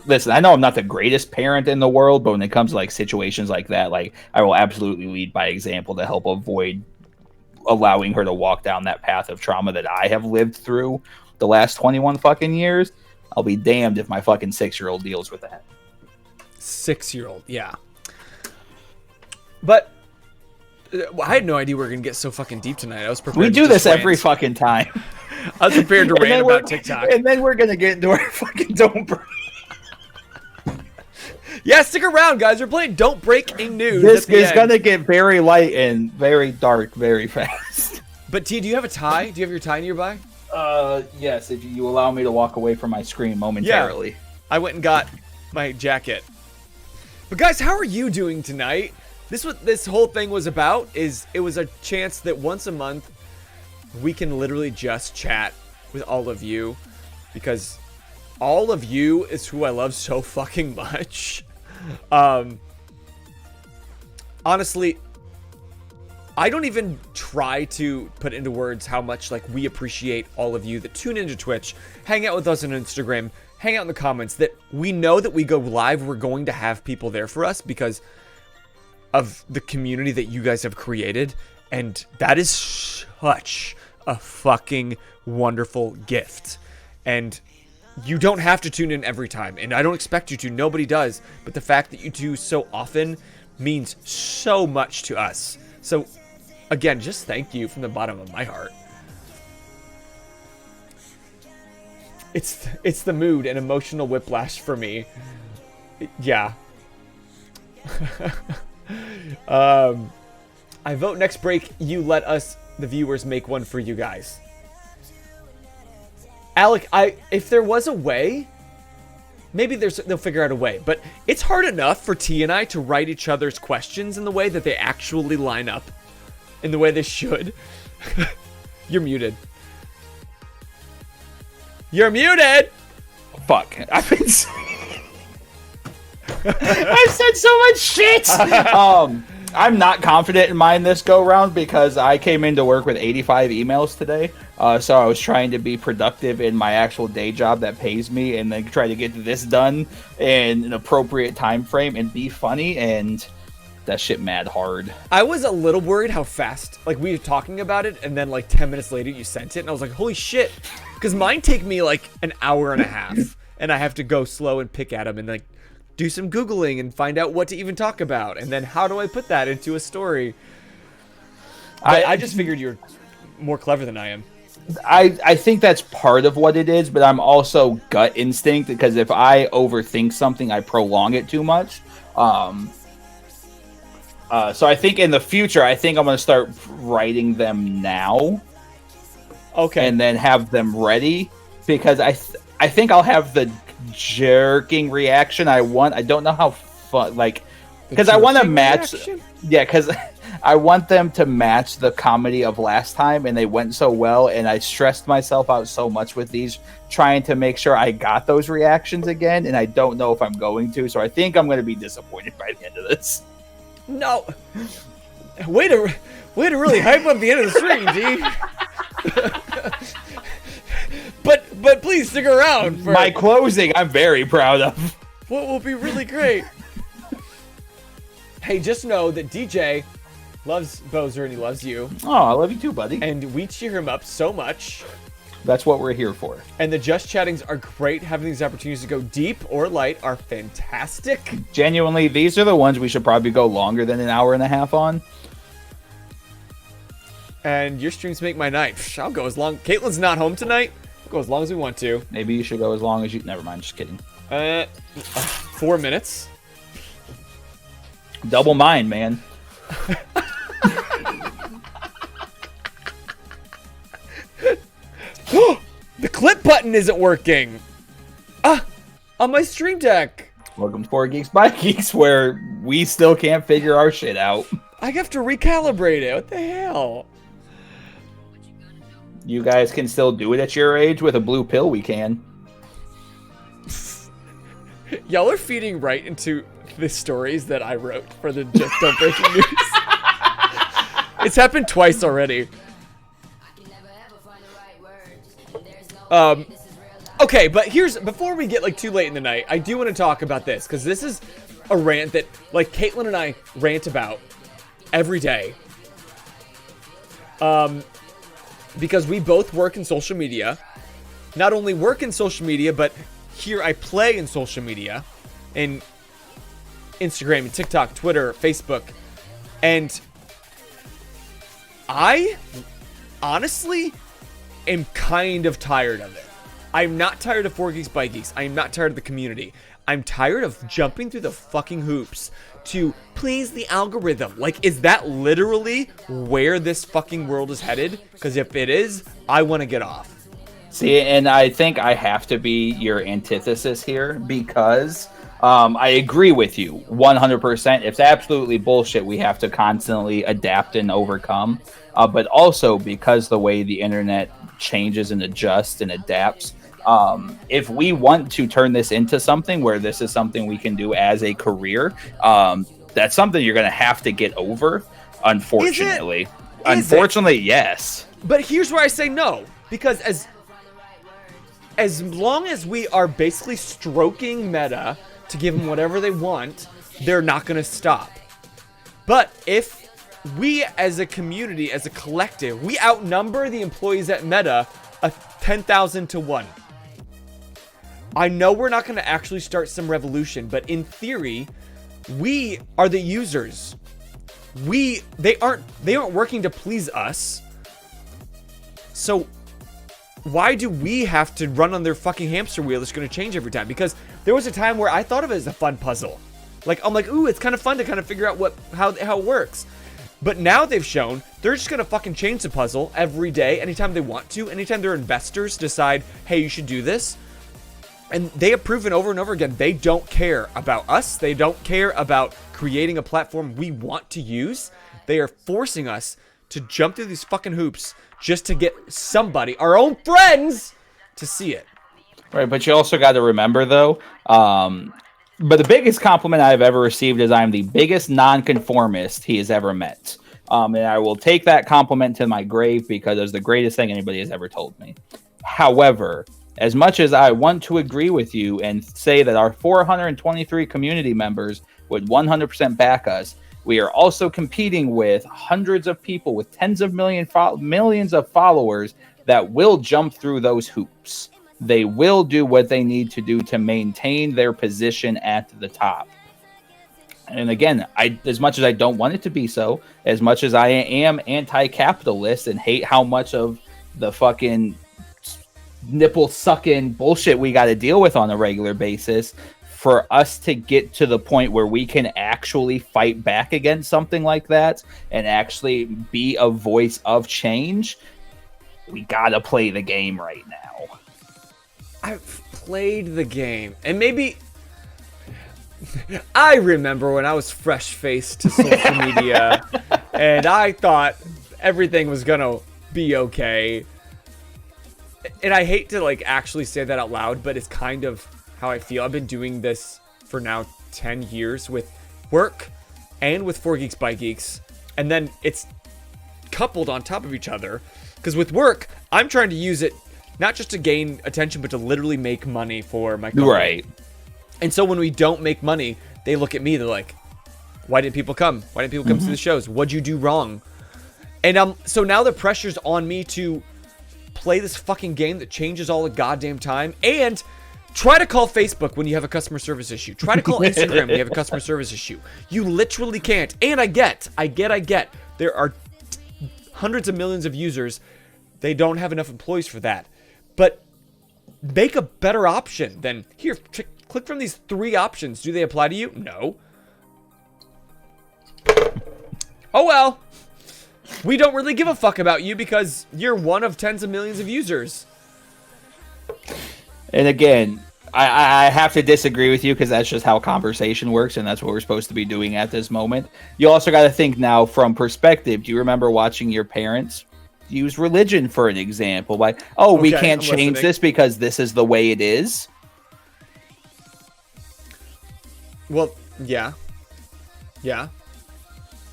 Listen, I know I'm not the greatest parent in the world, but when it comes to like situations like that, like I will absolutely lead by example to help avoid allowing her to walk down that path of trauma that I have lived through the last 21 fucking years. I'll be damned if my fucking 6-year-old deals with that. 6-year-old, yeah. But I had no idea we were going to get so fucking deep tonight. I was prepared. We do this every fucking time. I was prepared to rant about TikTok. And then we're going to get into our fucking Don't Break. Yeah, stick around, guys. We're playing Don't Breaking News. This is going to get very light and very dark very fast. But T, do you have a tie? Do you have your tie nearby? Yes, if you allow me to walk away from my screen momentarily. Yeah. I went and got my jacket. But guys, how are you doing tonight? What this whole thing was about is it was a chance that once a month we can literally just chat with all of you, because all of you is who I love so fucking much. Honestly, I don't even try to put into words how much like we appreciate all of you that tune into Twitch, hang out with us on Instagram, hang out in the comments, that we know that we go live, we're going to have people there for us because of the community that you guys have created, and that is such a fucking wonderful gift. And you don't have to tune in every time, and I don't expect you to. Nobody does. But the fact that you do so often means so much to us. So, again, just thank you from the bottom of my heart. It's the mood and emotional whiplash for me. Yeah. I vote next break you let us, the viewers, make one for you guys. Alec, if there was a way, maybe they'll figure out a way, but it's hard enough for T and I to write each other's questions in the way that they actually line up, in the way they should. You're muted. You're muted! Fuck. I've been... I've said so much shit! I'm not confident in mine this go-round because I came into work with 85 emails today. So I was trying to be productive in my actual day job that pays me and then try to get this done in an appropriate time frame and be funny, and that shit mad hard. I was a little worried how fast, like, we were talking about it, and then like 10 minutes later you sent it, and I was like, holy shit. Because mine take me like an hour and a half, and I have to go slow and pick at them and like do some Googling and find out what to even talk about, and then how do I put that into a story. I just figured you're more clever than I am. I think that's part of what it is, but I'm also gut instinct, because if I overthink something, I prolong it too much. So I think in the future, I think I'm going to start writing them now. Okay. And then have them ready, because I think I'll have the jerking reaction I want. I don't know how fun, like, because I want to match. Reaction? Yeah, because I want them to match the comedy of last time, and they went so well, and I stressed myself out so much with these, trying to make sure I got those reactions again, and I don't know if I'm going to, so I think I'm going to be disappointed by the end of this. No. Way to really hype up the end of the stream, D. But please stick around for my closing. I'm very proud of. What will be really great. Hey, just know that DJ loves Boser and he loves you. Oh, I love you too, buddy. And we cheer him up so much. That's what we're here for. And the Just Chattings are great. Having these opportunities to go deep or light are fantastic. Genuinely, these are the ones we should probably go longer than an hour and a half on. And your streams make my night. I'll go as long. Caitlin's not home tonight, We'll go as long as we want to. Maybe you should go as long as you... Never mind, just kidding. 4 minutes. Double mine, man. The clip button isn't working. On my stream deck. Welcome to 4 Geeks by Geeks, where we still can't figure our shit out. I have to recalibrate it. What the hell? You guys can still do it at your age with a blue pill. We can. Y'all are feeding right into the stories that I wrote for the Just Don't Breaking News. It's happened twice already. Okay, but before we get like too late in the night, I do want to talk about this because this is a rant that like Caitlin and I rant about every day. Because we both work in social media. Not only work in social media, but here I play in social media, in Instagram and TikTok, Twitter, Facebook, and I honestly am kind of tired of it. I'm not tired of 4 Geeks by Geeks. I'm not tired of the community. I'm tired of jumping through the fucking hoops to please the algorithm. Like, is that literally where this fucking world is headed? Because if it is, I want to get off. See, and I think I have to be your antithesis here because I agree with you 100%. It's absolutely bullshit. We have to constantly adapt and overcome. But also because the way the internet changes and adjusts and adapts, if we want to turn this into something where this is something we can do as a career, that's something you're going to have to get over, unfortunately. Unfortunately, yes. But here's where I say no. Because as long as we are basically stroking Meta to give them whatever they want, they're not going to stop. But if we as a community, as a collective, we outnumber the employees at Meta 10,000 to 1. I know we're not going to actually start some revolution, but in theory, we are the users. They aren't working to please us. So why do we have to run on their fucking hamster wheel that's going to change every time? Because there was a time where I thought of it as a fun puzzle. Like, I'm like, ooh, it's kind of fun to kind of figure out how it works. But now they've shown they're just going to fucking change the puzzle every day, anytime they want to, anytime their investors decide, hey, you should do this. And they have proven over and over again, they don't care about us. They don't care about creating a platform we want to use. They are forcing us to jump through these fucking hoops just to get somebody, our own friends, to see it. Right, but you also got to remember, though, but the biggest compliment I've ever received is I'm the biggest nonconformist he has ever met. And I will take that compliment to my grave because it was the greatest thing anybody has ever told me. However, as much as I want to agree with you and say that our 423 community members would 100% back us, we are also competing with hundreds of people with tens of millions of followers that will jump through those hoops. They will do what they need to do to maintain their position at the top. And again, as much as I don't want it to be so, as much as I am anti-capitalist and hate how much of the fucking nipple-sucking bullshit we got to deal with on a regular basis, for us to get to the point where we can actually fight back against something like that and actually be a voice of change, we got to play the game right now. I've played the game, and maybe I remember when I was fresh-faced to social media, and I thought everything was gonna be okay. And I hate to like actually say that out loud, but it's kind of how I feel. I've been doing this for now 10 years with work and with 4 Geeks by Geeks, and then it's coupled on top of each other. Because with work, I'm trying to use it not just to gain attention, but to literally make money for my company. Right. And so when we don't make money, they look at me, they're like, why didn't people come? Why didn't people come to the shows? What'd you do wrong? And so now the pressure's on me to play this fucking game that changes all the goddamn time, and try to call Facebook when you have a customer service issue. Try to call Instagram when you have a customer service issue. You literally can't. And I get. There are hundreds of millions of users. They don't have enough employees for that. But make a better option than, here, click from these 3 options. Do they apply to you? No. Oh well. We don't really give a fuck about you because you're one of tens of millions of users. And again, I have to disagree with you because that's just how conversation works, and that's what we're supposed to be doing at this moment. You also got to think now from perspective. Do you remember watching your parents use religion for an example? Like, oh, we can't change this because this is the way it is? Well, yeah. Yeah.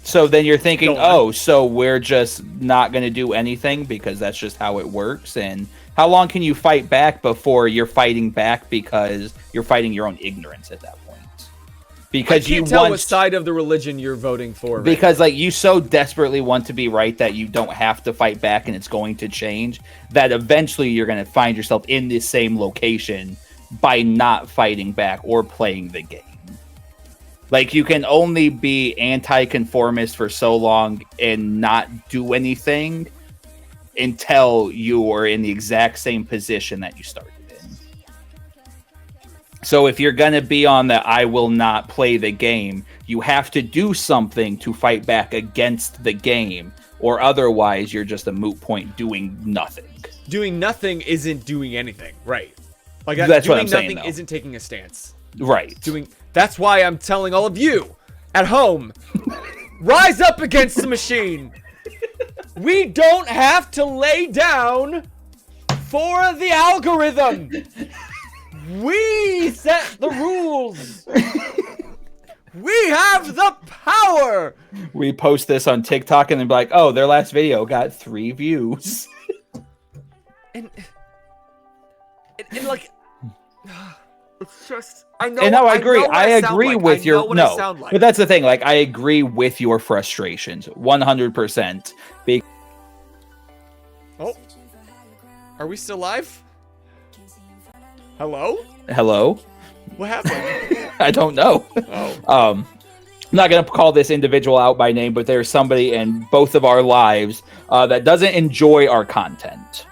So then you're thinking, so we're just not going to do anything because that's just how it works. And how long can you fight back before you're fighting back because you're fighting your own ignorance at that point? Because you can't tell what side of the religion you're voting for. Right? Because like you so desperately want to be right that you don't have to fight back and it's going to change, that eventually you're going to find yourself in this same location by not fighting back or playing the game. Like, you can only be anti-conformist for so long and not do anything until you are in the exact same position that you started in. So if you're going to be on the I will not play the game, you have to do something to fight back against the game, or otherwise you're just a moot point doing nothing. Doing nothing isn't doing anything, right? Like, that's doing what I'm saying, nothing isn't taking a stance. Right. That's why I'm telling all of you at home, rise up against the machine. We don't have to lay down for the algorithm. We set the rules. We have the power. We post this on TikTok and then be like, oh, their last video got 3 views. and like... It's just, I know. And no, I agree. I agree with your but that's the thing. Like, I agree with your frustrations, 100%. Oh, are we still live? Hello? Hello? What happened? I don't know. Oh. I'm not gonna call this individual out by name, but there's somebody in both of our lives that doesn't enjoy our content.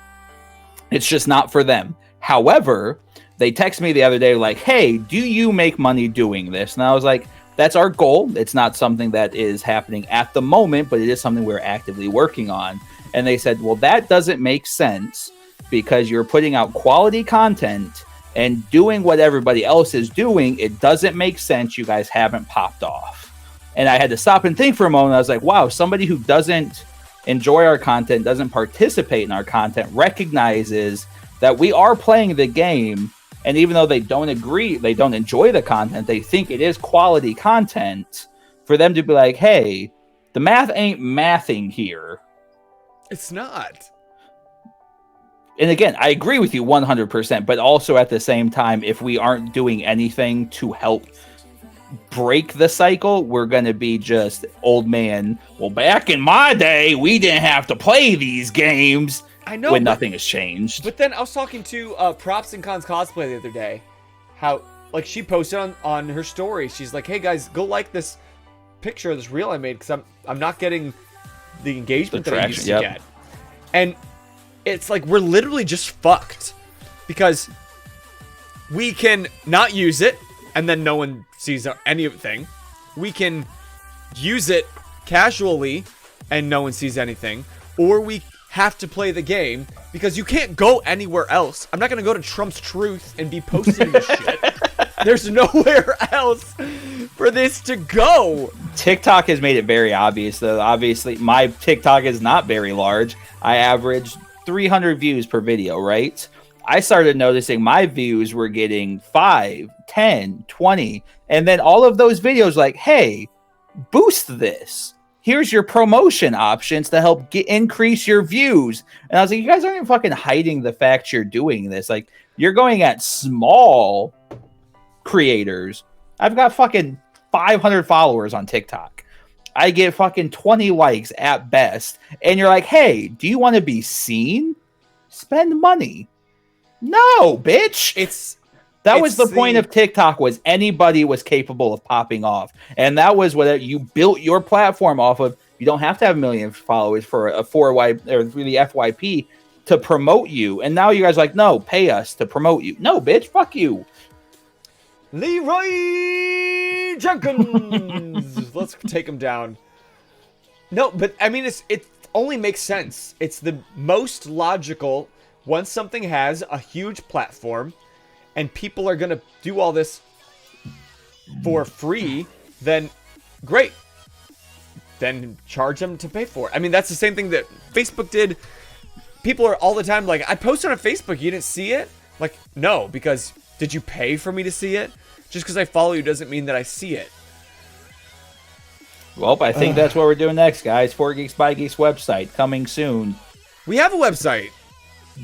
It's just not for them. However, they texted me the other day like, hey, do you make money doing this? And I was like, that's our goal. It's not something that is happening at the moment, but it is something we're actively working on. And they said, well, that doesn't make sense because you're putting out quality content and doing what everybody else is doing. It doesn't make sense. You guys haven't popped off. And I had to stop and think for a moment. I was like, wow, somebody who doesn't enjoy our content, doesn't participate in our content, recognizes that we are playing the game. And even though they don't agree, they don't enjoy the content, they think it is quality content, for them to be like, hey, the math ain't mathing here. It's not. And again, I agree with you 100%, but also at the same time, if we aren't doing anything to help break the cycle, we're going to be just old man. Well, back in my day, we didn't have to play these games. I know when nothing has changed. But then I was talking to Props and Cons Cosplay the other day. How, like, she posted on her story. She's like, hey guys, go like this picture of this reel I made because I'm not getting the engagement that I used to get. And it's like we're literally just fucked because we can not use it and then no one sees anything. We can use it casually and no one sees anything, or we have to play the game because you can't go anywhere else. I'm not gonna go to Trump's Truth and be posting this shit. There's nowhere else for this to go. TikTok has made it very obvious, though. Obviously, my TikTok is not very large. I average 300 views per video, right? I started noticing my views were getting 5, 10, 20, and then all of those videos like, hey, boost this. Here's your promotion options to help increase your views. And I was like, you guys aren't even fucking hiding the fact you're doing this. Like, you're going at small creators. I've got fucking 500 followers on TikTok. I get fucking 20 likes at best. And you're like, hey, do you want to be seen? Spend money. No, bitch. That was the point of TikTok, was anybody was capable of popping off. And that was what you built your platform off of. You don't have to have a million followers for a 4Y or the FYP. to promote you. And now you guys are like, no, pay us to promote you. No, bitch, fuck you. Leroy Jenkins. Let's take him down. No, but I mean, it only makes sense. It's the most logical. Once something has a huge platform and people are going to do all this for free, then great. Then charge them to pay for it. I mean, that's the same thing that Facebook did. People are all the time like, I posted on Facebook, you didn't see it? Like, no, because did you pay for me to see it? Just because I follow you doesn't mean that I see it. Well, I think that's what we're doing next, guys. 4 Geeks by Geeks website coming soon. We have a website.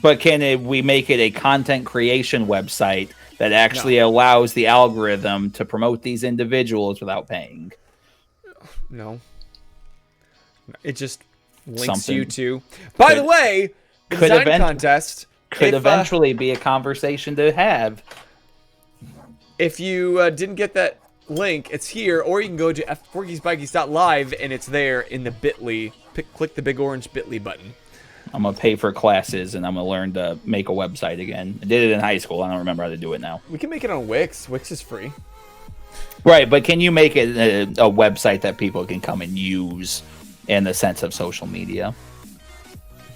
But we make it a content creation website that actually allows the algorithm to promote these individuals without paying? No. It just links you to... By the way, the design contest... Could eventually be a conversation to have. If you didn't get that link, it's here, or you can go to f4geeksbygeeks.live and it's there in the bit.ly. Click the big orange bit.ly button. I'm going to pay for classes and I'm going to learn to make a website again. I did it in high school. I don't remember how to do it now. We can make it on Wix. Wix is free. Right, but can you make it a website that people can come and use in the sense of social media?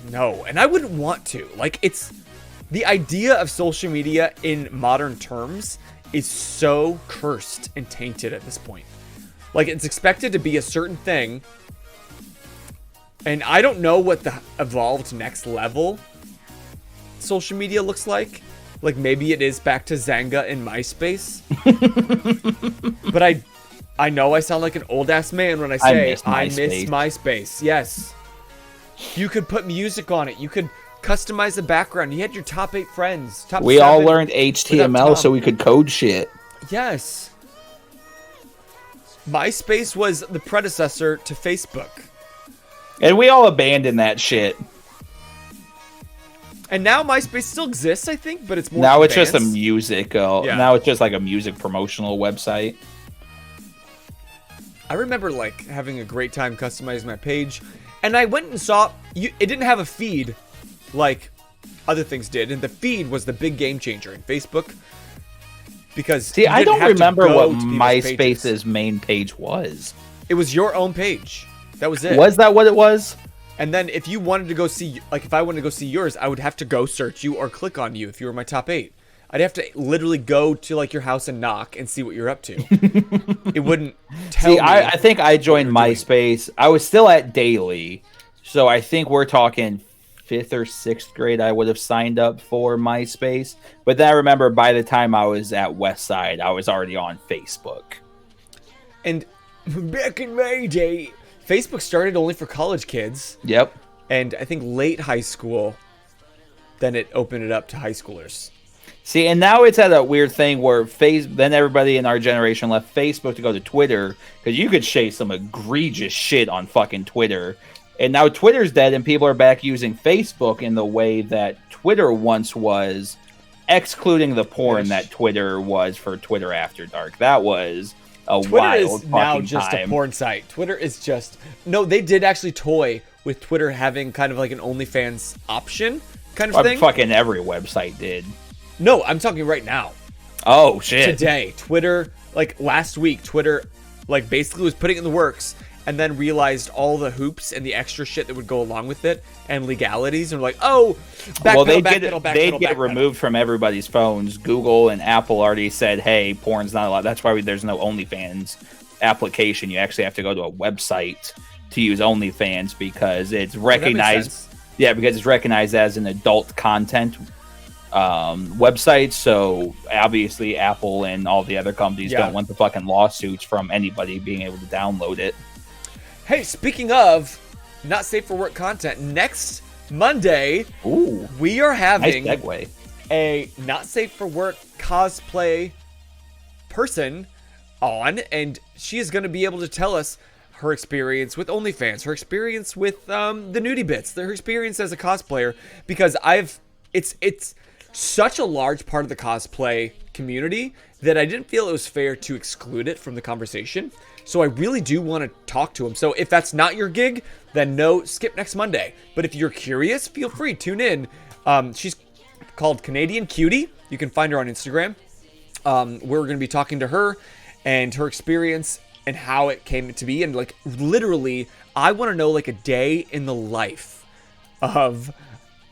No, and I wouldn't want to. Like, it's... The idea of social media in modern terms is so cursed and tainted at this point. Like, it's expected to be a certain thing, and I don't know what the evolved next level social media looks like. Like, maybe it is back to Zanga and MySpace. But I know I sound like an old-ass man when I say I miss MySpace. Yes. You could put music on it. You could customize the background. You had your top 8 friends. We all learned HTML so we could code shit. Yes. MySpace was the predecessor to Facebook. And we all abandoned that shit. And now MySpace still exists, I think, but it's more now advanced. It's just a music. Now it's just like a music promotional website. I remember like having a great time customizing my page, and I went and saw it didn't have a feed like other things did, and the feed was the big game changer in Facebook. Because I don't remember what MySpace's main page was. It was your own page. That was it. Was that what it was? And then if you wanted to go see, like if I wanted to go see yours, I would have to go search you or click on you if you were my top 8. I'd have to literally go to like your house and knock and see what you're up to. It wouldn't tell me. I think I joined MySpace. I was still at Daily. So I think we're talking 5th or 6th grade I would have signed up for MySpace. But then I remember by the time I was at Westside, I was already on Facebook. And back in my day, Facebook started only for college kids. Yep. And I think late high school, then it opened it up to high schoolers. See, and now it's at a weird thing where then everybody in our generation left Facebook to go to Twitter, because you could say some egregious shit on fucking Twitter. And now Twitter's dead and people are back using Facebook in the way that Twitter once was, excluding the porn that Twitter was for Twitter After Dark. That was a Twitter wild is now just time. A porn site. Twitter is just... No, they did actually toy with Twitter having kind of like an OnlyFans option kind of thing. Fucking every website did. No, I'm talking right now. Oh, shit. Today, Twitter, like last week, Twitter like basically was putting it in the works and then realized all the hoops and the extra shit that would go along with it and legalities and were like, oh, they'd get removed from everybody's phones. Google and Apple already said, hey, porn's not allowed. That's why there's no OnlyFans application. You actually have to go to a website to use OnlyFans because it's recognized. Yeah, because it's recognized as an adult content website. So obviously Apple and all the other companies don't want the fucking lawsuits from anybody being able to download it. Hey, speaking of not safe for work content, next Monday, we are having a not safe for work cosplay person on, and she is going to be able to tell us her experience with OnlyFans, her experience with the nudie bits, her experience as a cosplayer, because it's such a large part of the cosplay community that I didn't feel it was fair to exclude it from the conversation. So I really do want to talk to him. So if that's not your gig, then no, skip next Monday. But if you're curious, feel free, tune in. She's called Canadian Cutie. You can find her on Instagram. We're going to be talking to her and her experience and how it came to be. And like literally, I want to know like a day in the life of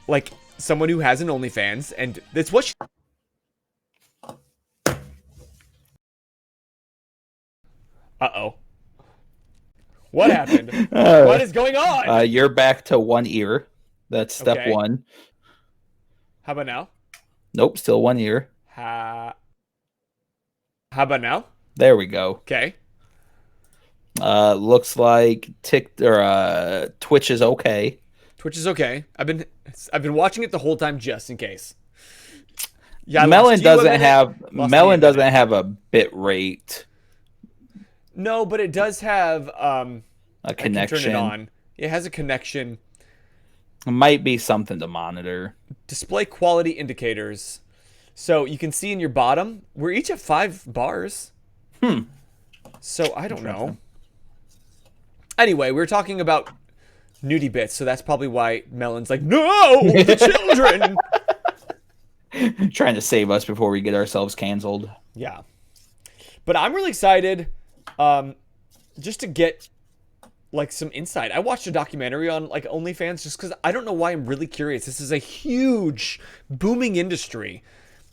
like someone who has an OnlyFans. And that's what she... Uh-oh. What happened? What is going on? You're back to one ear. That's step Okay. 1. How about now? Nope, still one ear. How about now? There we go. Okay. Looks like Twitch is okay. Twitch is okay. I've been watching it the whole time just in case. Yeah, Melon doesn't have a bit rate. No, but it does have A connection. I can turn it on. It has a connection. It might be something to monitor. Display quality indicators. So you can see in your bottom, we're each at 5 bars. So I don't know. Anyway, we're talking about nudie bits, so that's probably why Melon's like, no, the children. Trying to save us before we get ourselves canceled. Yeah. But I'm really excited just to get like some insight. I watched a documentary on like OnlyFans just because I don't know why. I'm really curious. This is a huge booming industry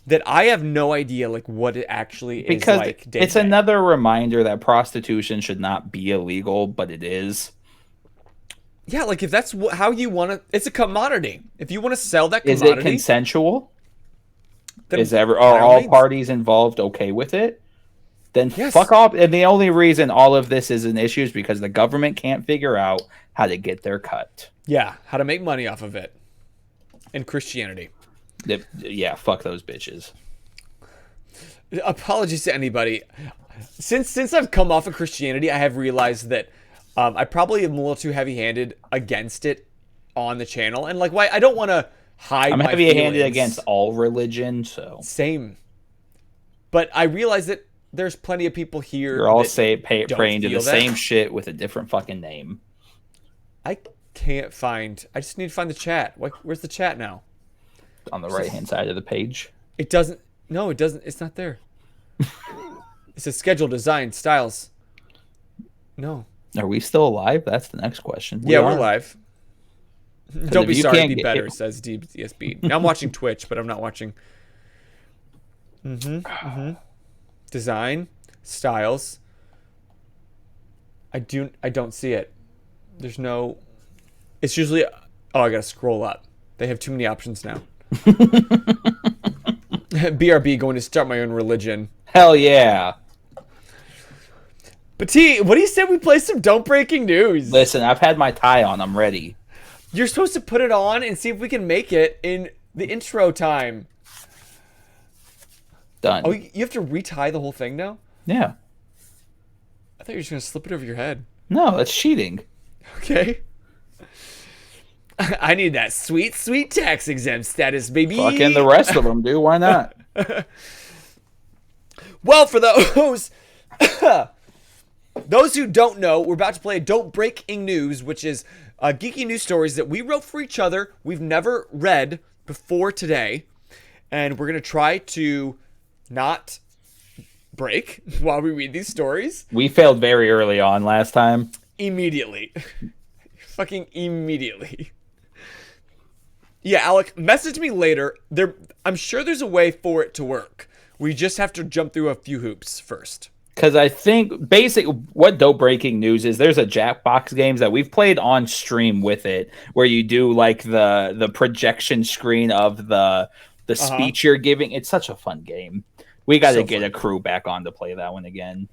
that I have no idea like what it actually is because like. It's another reminder that prostitution should not be illegal, but it is. Yeah, like if that's how you want to, it's a commodity. If you want to sell that commodity, is it consensual? Are all parties involved okay with it? Then yes. Fuck off. And the only reason all of this is an issue is because the government can't figure out how to get their cut. Yeah, how to make money off of it. And Christianity. Yeah, fuck those bitches. Apologies to anybody. Since I've come off of Christianity, I have realized that I probably am a little too heavy-handed against it on the channel. And like, why I don't want to hide I'm my heavy-handed against all religion, so. Same. But I realize that there's plenty of people here. You're all praying to the same shit with a different fucking name. I can't find. I just need to find the chat. Where's the chat now? On the right-hand side of the page. It doesn't. No, it doesn't. It's not there. It says schedule, design, styles. No. Are we still alive? That's the next question. We're live. Don't be sorry. Be better, says DSB. I'm watching Twitch, but I'm not watching. Design, styles. I don't see it. There's no. It's usually. Oh, I gotta scroll up. They have too many options now. BRB, going to start my own religion. Hell yeah. But T, what do you say we play some Don't Breaking News? Listen, I've had my tie on. I'm ready. You're supposed to put it on and see if we can make it in the intro time. Done. Oh, you have to retie the whole thing now? Yeah. I thought you were just going to slip it over your head. No, that's cheating. Okay. I need that sweet, sweet tax exempt status, baby. Fucking the rest of them, dude. Why not? Well, for those who don't know, we're about to play Don't Breaking News, which is geeky news stories that we wrote for each other. We've never read before today. And we're going to try to not break while we read these stories. We failed very early on last time. Immediately. Fucking immediately. Yeah, Alec, message me later. I'm sure there's a way for it to work. We just have to jump through a few hoops first. Because I think what Dope Breaking News is, there's a Jackbox games that we've played on stream with it, where you do like the projection screen of the speech you're giving. It's such a fun game. We got to get a crew back on to play that one again.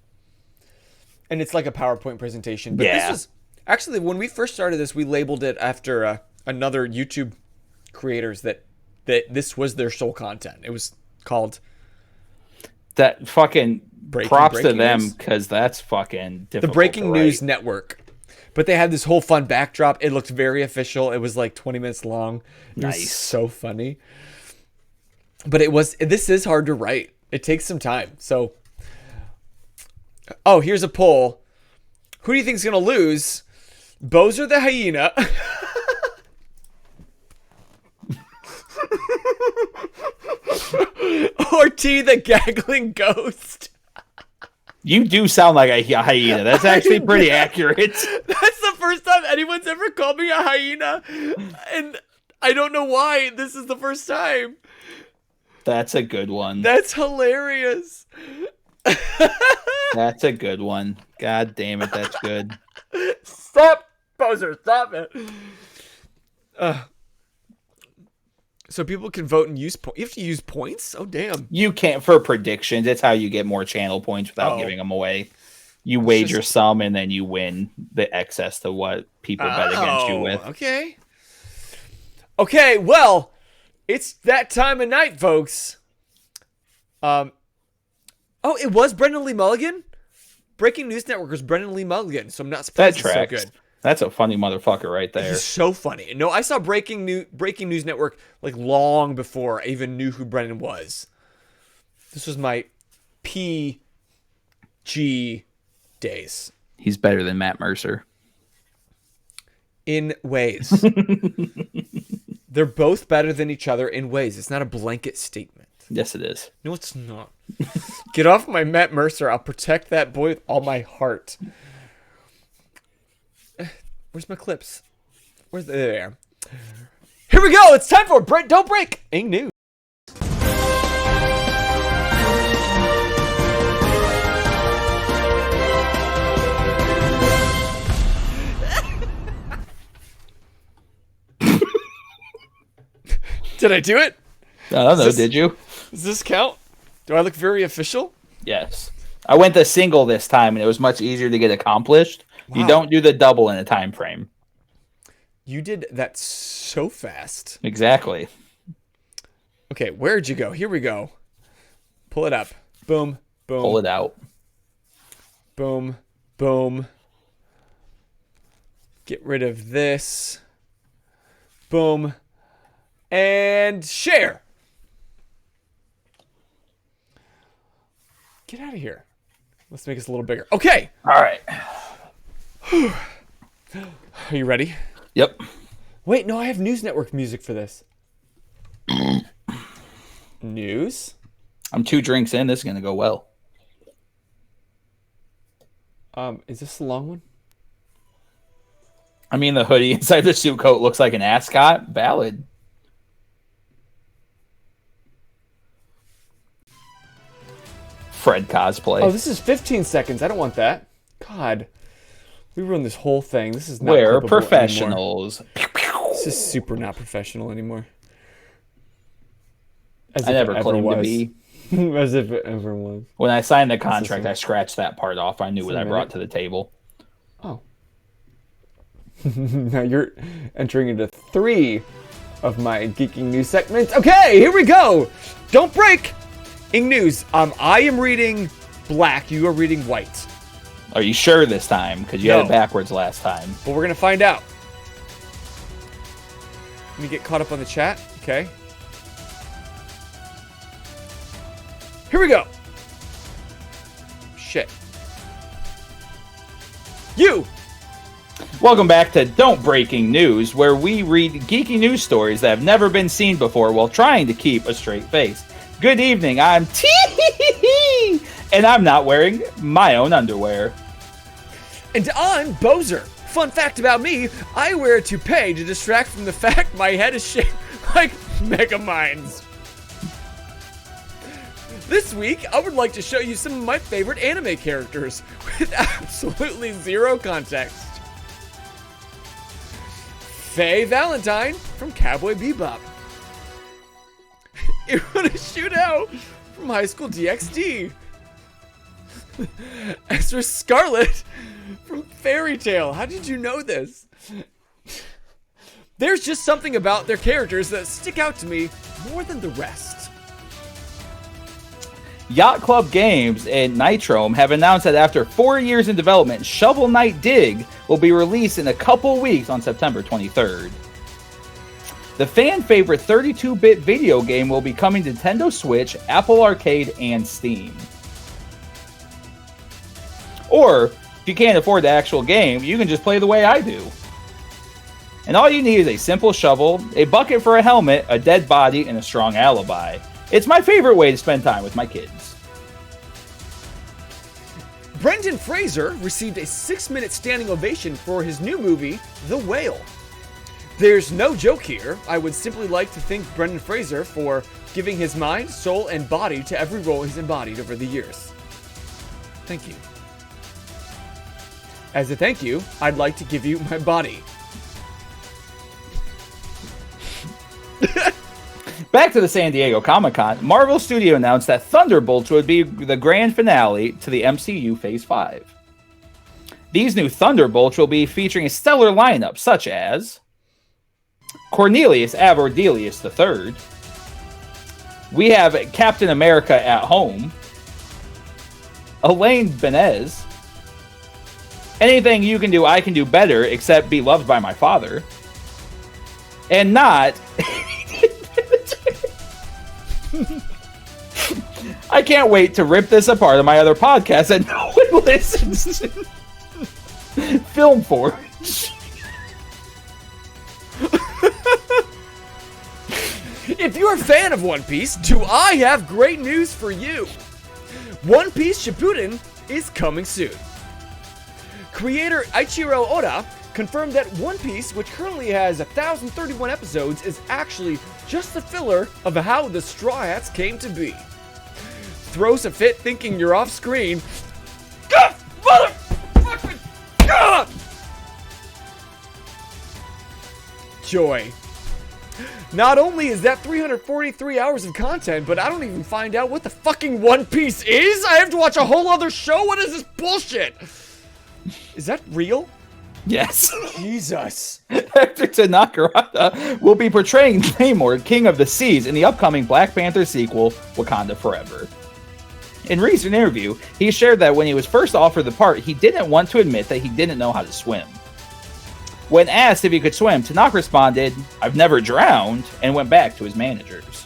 And it's like a PowerPoint presentation. But this was actually, when we first started this, we labeled it after another YouTube creators that this was their sole content. It was called that fucking props to them, because that's fucking difficult. The Breaking News Network. But they had this whole fun backdrop. It looked very official. It was like 20 minutes long. It was so funny. But this is hard to write. It takes some time. So, here's a poll. Who do you think's gonna lose? Boser the hyena. Or T the gaggling ghost. You do sound like a hyena. That's actually pretty accurate. That's the first time anyone's ever called me a hyena. And I don't know why. This is the first time. That's a good one. That's hilarious. That's a good one. God damn it, that's good. Stop, Boser, stop it. So people can vote and use points. You have to use points? Oh, damn. You can't, for predictions, it's how you get more channel points without giving them away. You wager some and then you win the excess to what people bet against you with. Okay. Okay, well, it's that time of night, folks. Oh, it was Brendan Lee Mulligan? Breaking News Network was Brendan Lee Mulligan, so I'm not surprised it's so good. That's a funny motherfucker right there. He's so funny. No, I saw Breaking News Network like long before I even knew who Brendan was. This was my PG days. He's better than Matt Mercer. In ways. They're both better than each other in ways. It's not a blanket statement. Yes, it is. No, it's not. Get off my Matt Mercer. I'll protect that boy with all my heart. Where's my clips? Where's there? Here we go. It's time for Don't Break Ing News. Did I do it? I don't know. Did you? Does this count? Do I look very official? Yes. I went the single this time, and it was much easier to get accomplished. Wow. You don't do the double in a time frame. You did that so fast. Exactly. Okay, where'd you go? Here we go. Pull it up. Boom, boom. Pull it out. Boom, boom. Get rid of this. Boom. And share. Get out of here. Let's make this a little bigger. Okay. All right. Are you ready? Yep. Wait, no, I have News Network music for this. News? I'm 2 drinks in. This is going to go well. Is this the long one? I mean, the hoodie inside the suit coat looks like an ascot. Valid. Fred cosplay. Oh, this is 15 seconds. I don't want that. God. We ruined this whole thing. This is not We're clippable professionals. This is super not professional anymore. As I never claimed to be. As if it ever was. When I signed the contract, I scratched that part off. I knew what I brought to the table. Oh. Now you're entering into 3 of my geeking news segments. Okay, here we go. Don't break. Ing news. I am reading black. You are reading white. Are you sure this time? Because you had it backwards last time. But we're going to find out. Let me get caught up on the chat. Okay. Here we go. Shit. You. Welcome back to Don't Breaking News, where we read geeky news stories that have never been seen before while trying to keep a straight face. Good evening, I'm T, and I'm not wearing my own underwear. And I'm Boser. Fun fact about me, I wear a toupee to distract from the fact my head is shaped like Megaminds. This week, I would like to show you some of my favorite anime characters with absolutely zero context. Faye Valentine from Cowboy Bebop. Iruna Shootout from High School DxD. Ezra Scarlet from Fairy Tail. How did you know this? There's just something about their characters that stick out to me more than the rest. Yacht Club Games and Nitrome have announced that after 4 years in development, Shovel Knight Dig will be released in a couple weeks on September 23rd. The fan-favorite 32-bit video game will be coming to Nintendo Switch, Apple Arcade, and Steam. Or, If you can't afford the actual game, you can just play the way I do. And all you need is a simple shovel, a bucket for a helmet, a dead body, and a strong alibi. It's my favorite way to spend time with my kids. Brendan Fraser received a 6-minute standing ovation for his new movie, The Whale. There's no joke here. I would simply like to thank Brendan Fraser for giving his mind, soul, and body to every role he's embodied over the years. Thank you. As a thank you, I'd like to give you my body. Back to the San Diego Comic-Con, Marvel Studio announced that Thunderbolts would be the grand finale to the MCU Phase 5. These new Thunderbolts will be featuring a stellar lineup such as Cornelius Avordelius III. We have Captain America at Home. Elaine Benez. Anything you can do, I can do better, except be loved by my father. And not... I can't wait to rip this apart on my other podcast that no one listens to. Film Forge. If you're a fan of One Piece, do I have great news for you? One Piece Shippuden is coming soon. Creator Eiichiro Oda confirmed that One Piece, which currently has 1,031 episodes, is actually just the filler of how the Straw Hats came to be. Throws a fit thinking you're off screen. God, motherfucking God! Joy. Not only is that 343 hours of content, but I don't even find out what the fucking One Piece is? I have to watch a whole other show? What is this bullshit? Is that real? Yes. Jesus. Hector Nakarada will be portraying Namor, King of the Seas, in the upcoming Black Panther sequel, Wakanda Forever. In a recent interview, he shared that when he was first offered the part, he didn't want to admit that he didn't know how to swim. When asked if he could swim, Tanaka responded, "I've never drowned," and went back to his managers.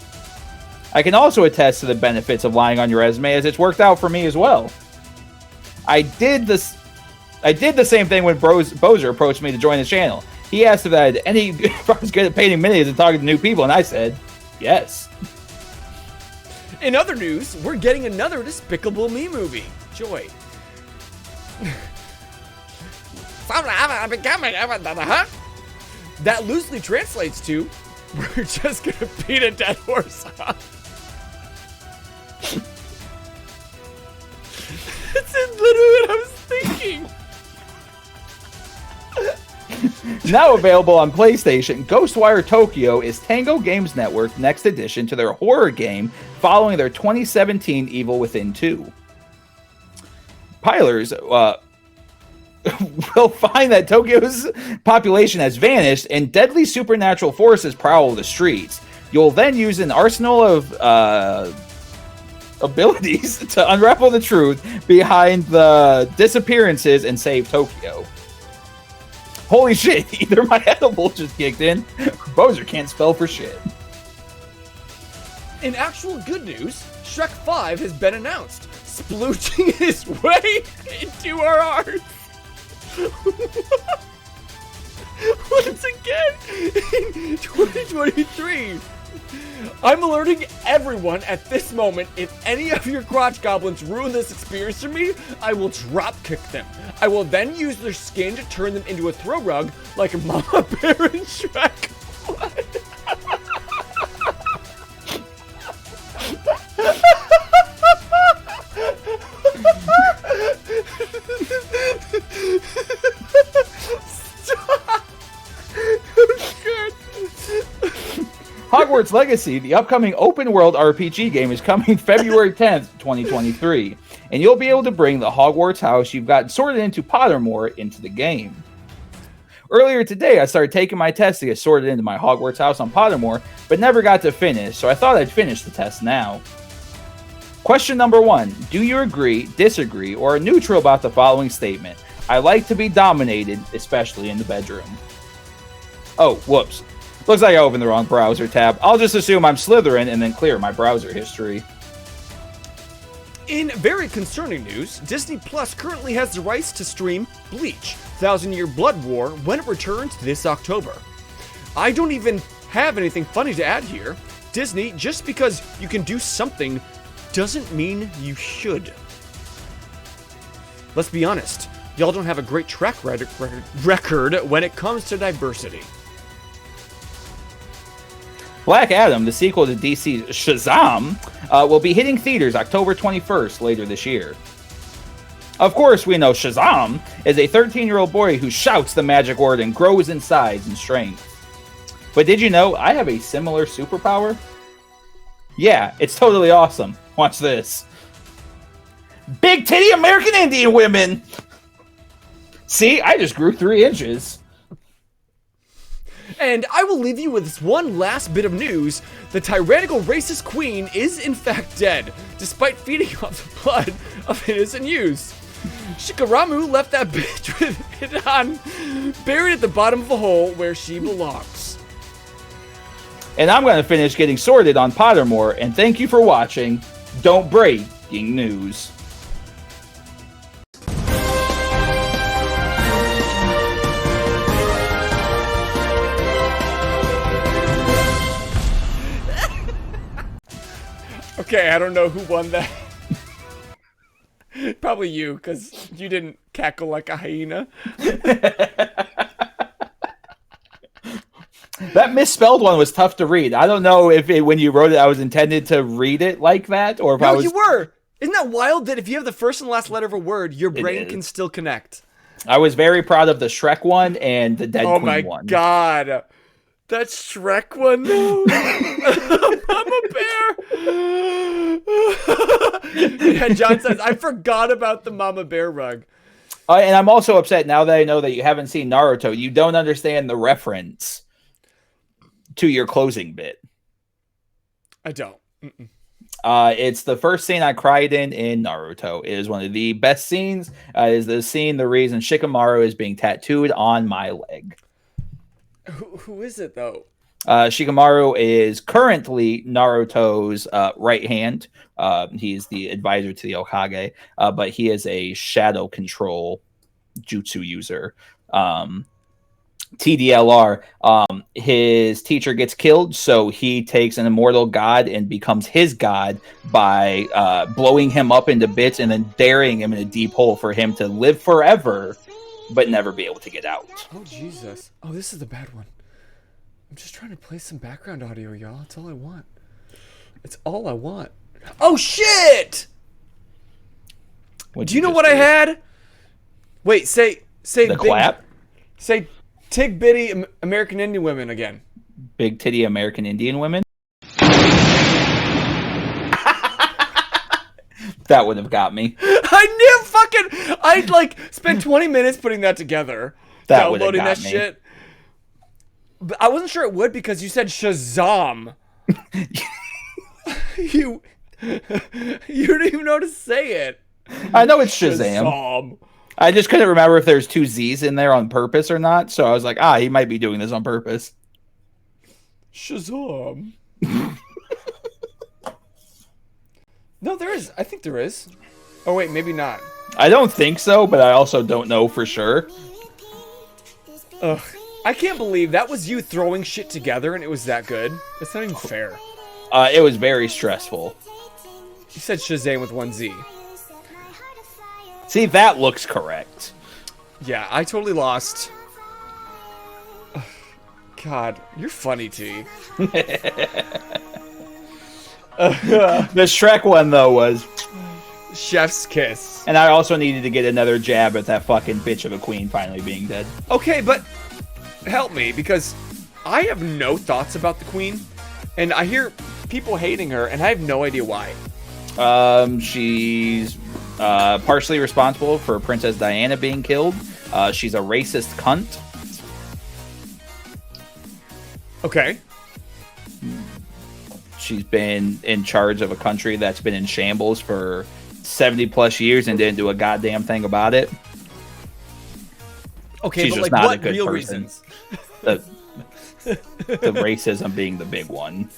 I can also attest to the benefits of lying on your resume, as it's worked out for me as well. I did the same thing when Boser approached me to join the channel. He asked if I was good at painting minis and talking to new people, and I said, yes. In other news, we're getting another Despicable Me movie. Joy. That loosely translates to, we're just gonna beat a dead horse up. That's literally what I was thinking. Now available on PlayStation, Ghostwire Tokyo is Tango Games Network's next addition to their horror game following their 2017 Evil Within 2. Pilers will find that Tokyo's population has vanished and deadly supernatural forces prowl the streets. You'll then use an arsenal of abilities to unravel the truth behind the disappearances and save Tokyo. Holy shit, either my edible just kicked in, or Boser can't spell for shit. In actual good news, Shrek 5 has been announced, splooching his way into our hearts. Once again, in 2023. I'm alerting everyone at this moment, if any of your crotch goblins ruin this experience for me, I will drop kick them. I will then use their skin to turn them into a throw rug like Mama Bear and Shrek. Stop. Oh, shit. Hogwarts Legacy, the upcoming open-world RPG game, is coming February 10th, 2023, and you'll be able to bring the Hogwarts house you've got sorted into Pottermore into the game. Earlier today, I started taking my test to get sorted into my Hogwarts house on Pottermore, but never got to finish, so I thought I'd finish the test now. Question number 1. Do you agree, disagree, or are neutral about the following statement? I like to be dominated, especially in the bedroom. Oh, whoops. Looks like I opened the wrong browser tab. I'll just assume I'm Slytherin and then clear my browser history. In very concerning news, Disney Plus currently has the rights to stream Bleach, 1,000-Year Blood War, when it returns this October. I don't even have anything funny to add here. Disney, just because you can do something doesn't mean you should. Let's be honest, y'all don't have a great track record when it comes to diversity. Black Adam, the sequel to DC's Shazam, will be hitting theaters October 21st later this year. Of course, we know Shazam is a 13-year-old boy who shouts the magic word and grows in size and strength. But did you know I have a similar superpower? Yeah, it's totally awesome. Watch this. Big titty American Indian women! See, I just grew 3 inches. And I will leave you with this one last bit of news. The tyrannical racist queen is in fact dead, despite feeding off the blood of innocent youths. Shikaramu left that bitch with it on, buried at the bottom of a hole where she belongs. And I'm going to finish getting sorted on Pottermore, and thank you for watching Don't Breaking News. Okay, I don't know who won that. Probably you, because you didn't cackle like a hyena. That misspelled one was tough to read. I don't know if when you wrote it, I was intended to read it like that, or if I was... No, you were! Isn't that wild that if you have the first and last letter of a word, your brain can still connect? I was very proud of the Shrek one and the Dead Queen one. Oh my god. That Shrek one, though. Mama Bear. Yeah, John says, I forgot about the Mama Bear rug. And I'm also upset now that I know that you haven't seen Naruto. You don't understand the reference to your closing bit. I don't. It's the first scene I cried in Naruto. It is one of the best scenes. Is the scene, the reason Shikamaru is being tattooed on my leg. Who is it, though? Shikamaru is currently Naruto's right hand. He's the advisor to the Hokage, but he is a shadow control jutsu user. TDLR, his teacher gets killed, so he takes an immortal god and becomes his god by blowing him up into bits and then burying him in a deep hole for him to live forever but never be able to get out. Oh, Jesus. Oh, this is the bad one. I'm just trying to play some background audio, y'all. That's all I want. It's all I want. Oh, shit! Do you know what I had? Wait, say the clap? Say Tig Bitty American Indian women again. Big titty American Indian women? That would have got me. I'd like spent 20 minutes putting that together. That would have downloading got that me. shit. But I wasn't sure it would because you said Shazam. You don't even know how to say it. I know it's Shazam. I just couldn't remember if there's 2 Z's in there on purpose or not. So I was like, he might be doing this on purpose. Shazam. No, there is. I think there is. Oh, wait, maybe not. I don't think so, but I also don't know for sure. Ugh. I can't believe that was you throwing shit together and it was that good. That's not even fair. It was very stressful. You said Shazam with 1 Z. See, that looks correct. Yeah, I totally lost. Ugh. God, you're funny, T. The Shrek one, though, was... Chef's kiss. And I also needed to get another jab at that fucking bitch of a queen finally being dead. Okay, but help me, because I have no thoughts about the queen, and I hear people hating her, and I have no idea why. She's partially responsible for Princess Diana being killed. She's a racist cunt. Okay. She's been in charge of a country that's been in shambles for 70 plus years and didn't do a goddamn thing about it. Okay, she's but just like, not what a good real person. reasons? The racism being the big one.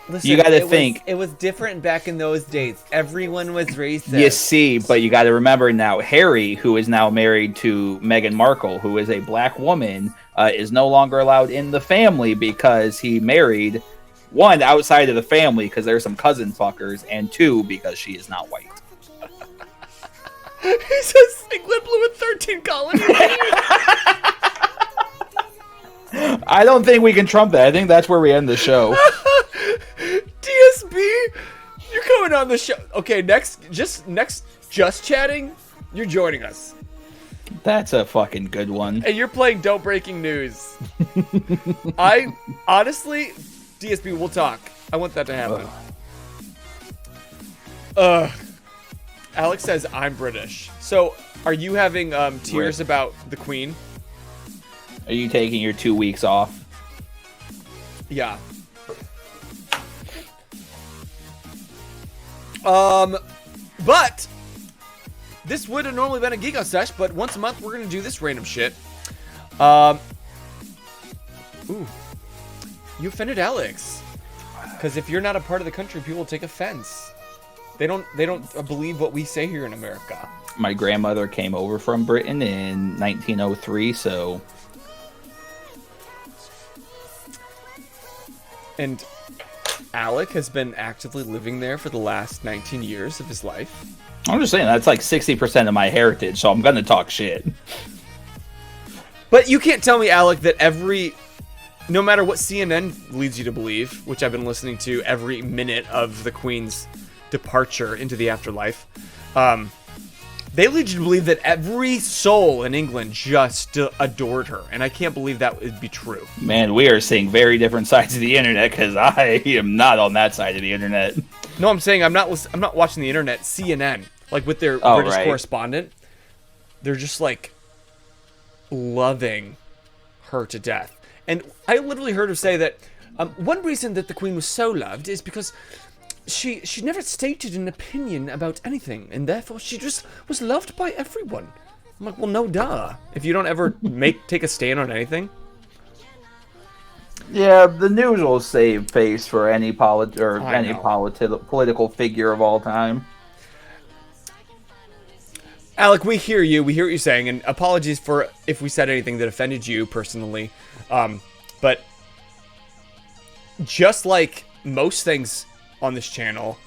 Listen, you got to think. It was different back in those days. Everyone was racist. You see, but you got to remember now, Harry, who is now married to Meghan Markle, who is a black woman, is no longer allowed in the family because he married, one, outside of the family because there's some cousin fuckers, and two, because she is not white. He says England blew in 13 colonies. I don't think we can trump that. I think that's where we end the show. DSB, you're coming on the show. Okay, next just chatting, you're joining us. That's a fucking good one. And you're playing Don't Breaking News. I honestly, DSB, we'll talk. I want that to happen. Alex says I'm British. So, are you having tears about the Queen? Are you taking your 2 weeks off? Yeah. But this would have normally been a Geek Sesh, but once a month we're gonna do this random shit. Ooh, you offended Alex. Because if you're not a part of the country, people take offense. They don't believe what we say here in America. My grandmother came over from Britain in 1903, so. And Alec has been actively living there for the last 19 years of his life. I'm just saying, that's like 60% of my heritage, so I'm going to talk shit. But you can't tell me, Alec, that no matter what CNN leads you to believe, which I've been listening to every minute of the Queen's departure into the afterlife, they lead you to believe that every soul in England just adored her. And I can't believe that would be true. Man, we are seeing very different sides of the internet because I am not on that side of the internet. No, I'm saying I'm not watching the internet. CNN, like with their British correspondent, they're just like loving her to death. And I literally heard her say that one reason that the Queen was so loved is because she never stated an opinion about anything, and therefore she just was loved by everyone. I'm like, well, no duh. If you don't ever take a stand on anything. Yeah, the news will save face for any political figure of all time. Alec, we hear you. We hear what you're saying, and apologies for if we said anything that offended you personally. But just like most things on this channel,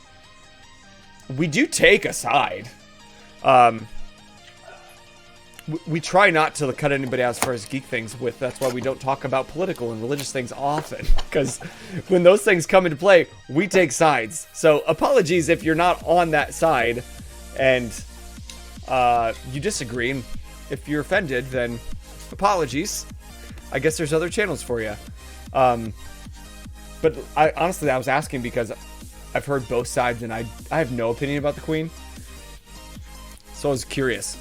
we do take a side. We try not to cut anybody out as far as geek things with. That's why we don't talk about political and religious things often, because when those things come into play, we take sides. So apologies if you're not on that side and you disagree. And if you're offended, then apologies. I guess there's other channels for you. But I honestly, I was asking because I've heard both sides, and I have no opinion about the Queen. So I was curious.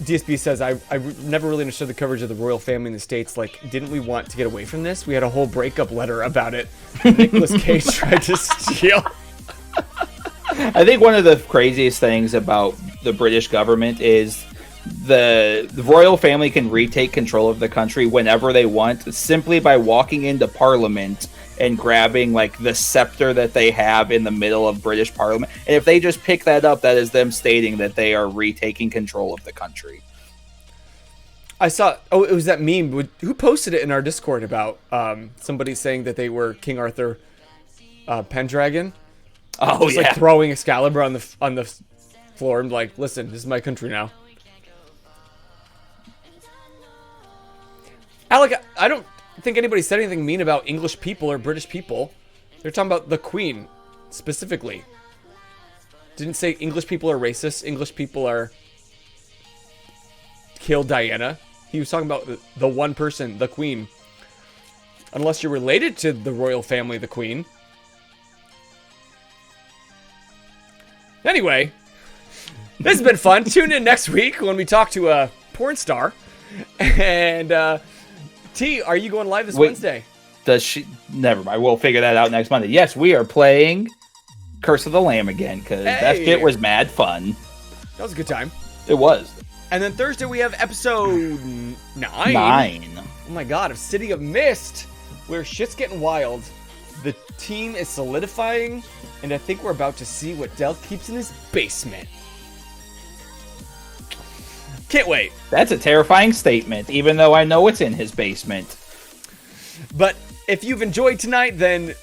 DSB says, I never really understood the coverage of the royal family in the States. Like, didn't we want to get away from this? We had a whole breakup letter about it. Nicolas Cage tried to steal. I think one of the craziest things about the British government is the royal family can retake control of the country whenever they want, simply by walking into Parliament and grabbing like the scepter that they have in the middle of British Parliament. And if they just pick that up, that is them stating that they are retaking control of the country. I saw, it was that meme. Who posted it in our Discord about somebody saying that they were King Arthur Pendragon? Oh, just like throwing Excalibur on the floor and like, listen, this is my country now. Alec, I don't think anybody said anything mean about English people or British people. They're talking about the Queen, specifically. Didn't say English people are racist. English people are... kill Diana. He was talking about the one person, the Queen. Unless you're related to the royal family, the Queen. Anyway, this has been fun. Tune in next week when we talk to a porn star. And, T, are you going live this Wednesday? Does she? Never mind. We'll figure that out next Monday. Yes, we are playing Curse of the Lamb again, because that shit was mad fun. That was a good time. It was. And then Thursday we have episode 9. 9. Oh my god, of City of Mist. where shit's getting wild. The team is solidifying, and I think we're about to see what Del keeps in his basement. Can't wait. That's a terrifying statement, even though I know it's in his basement. But if you've enjoyed tonight, then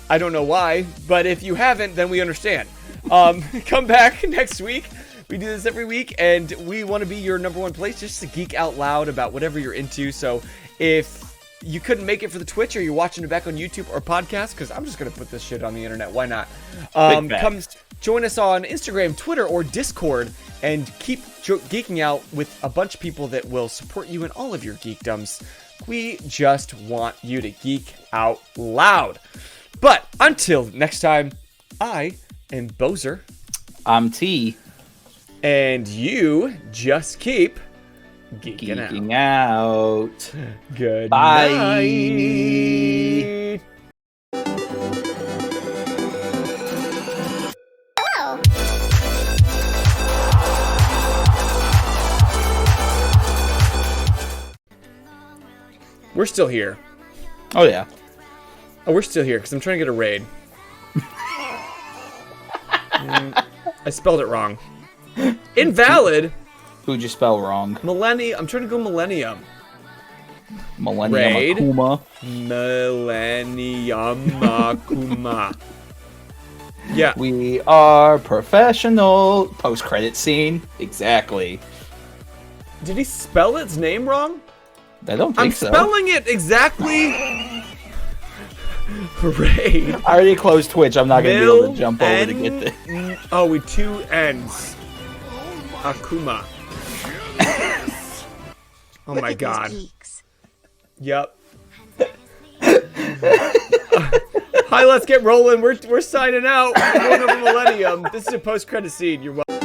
I don't know why. But if you haven't, then we understand. Come back next week. We do this every week, and we want to be your number one place just to geek out loud about whatever you're into. So if you couldn't make it for the Twitch, or you're watching it back on YouTube or podcast, because I'm just going to put this shit on the internet. Why not? Come join us on Instagram, Twitter, or Discord, and keep geeking out with a bunch of people that will support you in all of your geekdoms. We just want you to geek out loud. But until next time, I am Boser. I'm T. And you just keep geeking out. Good Bye. night. We're still here. Oh, yeah. Oh, we're still here because I'm trying to get a raid. I spelled it wrong. Invalid. Who'd you spell wrong? Millennium. I'm trying to go Millennium. Millennium Raid. Akuma. Millennium Akuma. Yeah. We are professional. Post-credit scene. Exactly. Did he spell its name wrong? I don't think so. I'm spelling it exactly. Raid. I already closed Twitch. I'm not going to be able to jump over to get this. Oh, with two N's. Akuma. Oh my god. Geeks. Yep. Hi, let's get rolling. We're signing out. We're going over Millennium. This is a post-credit scene. You're welcome.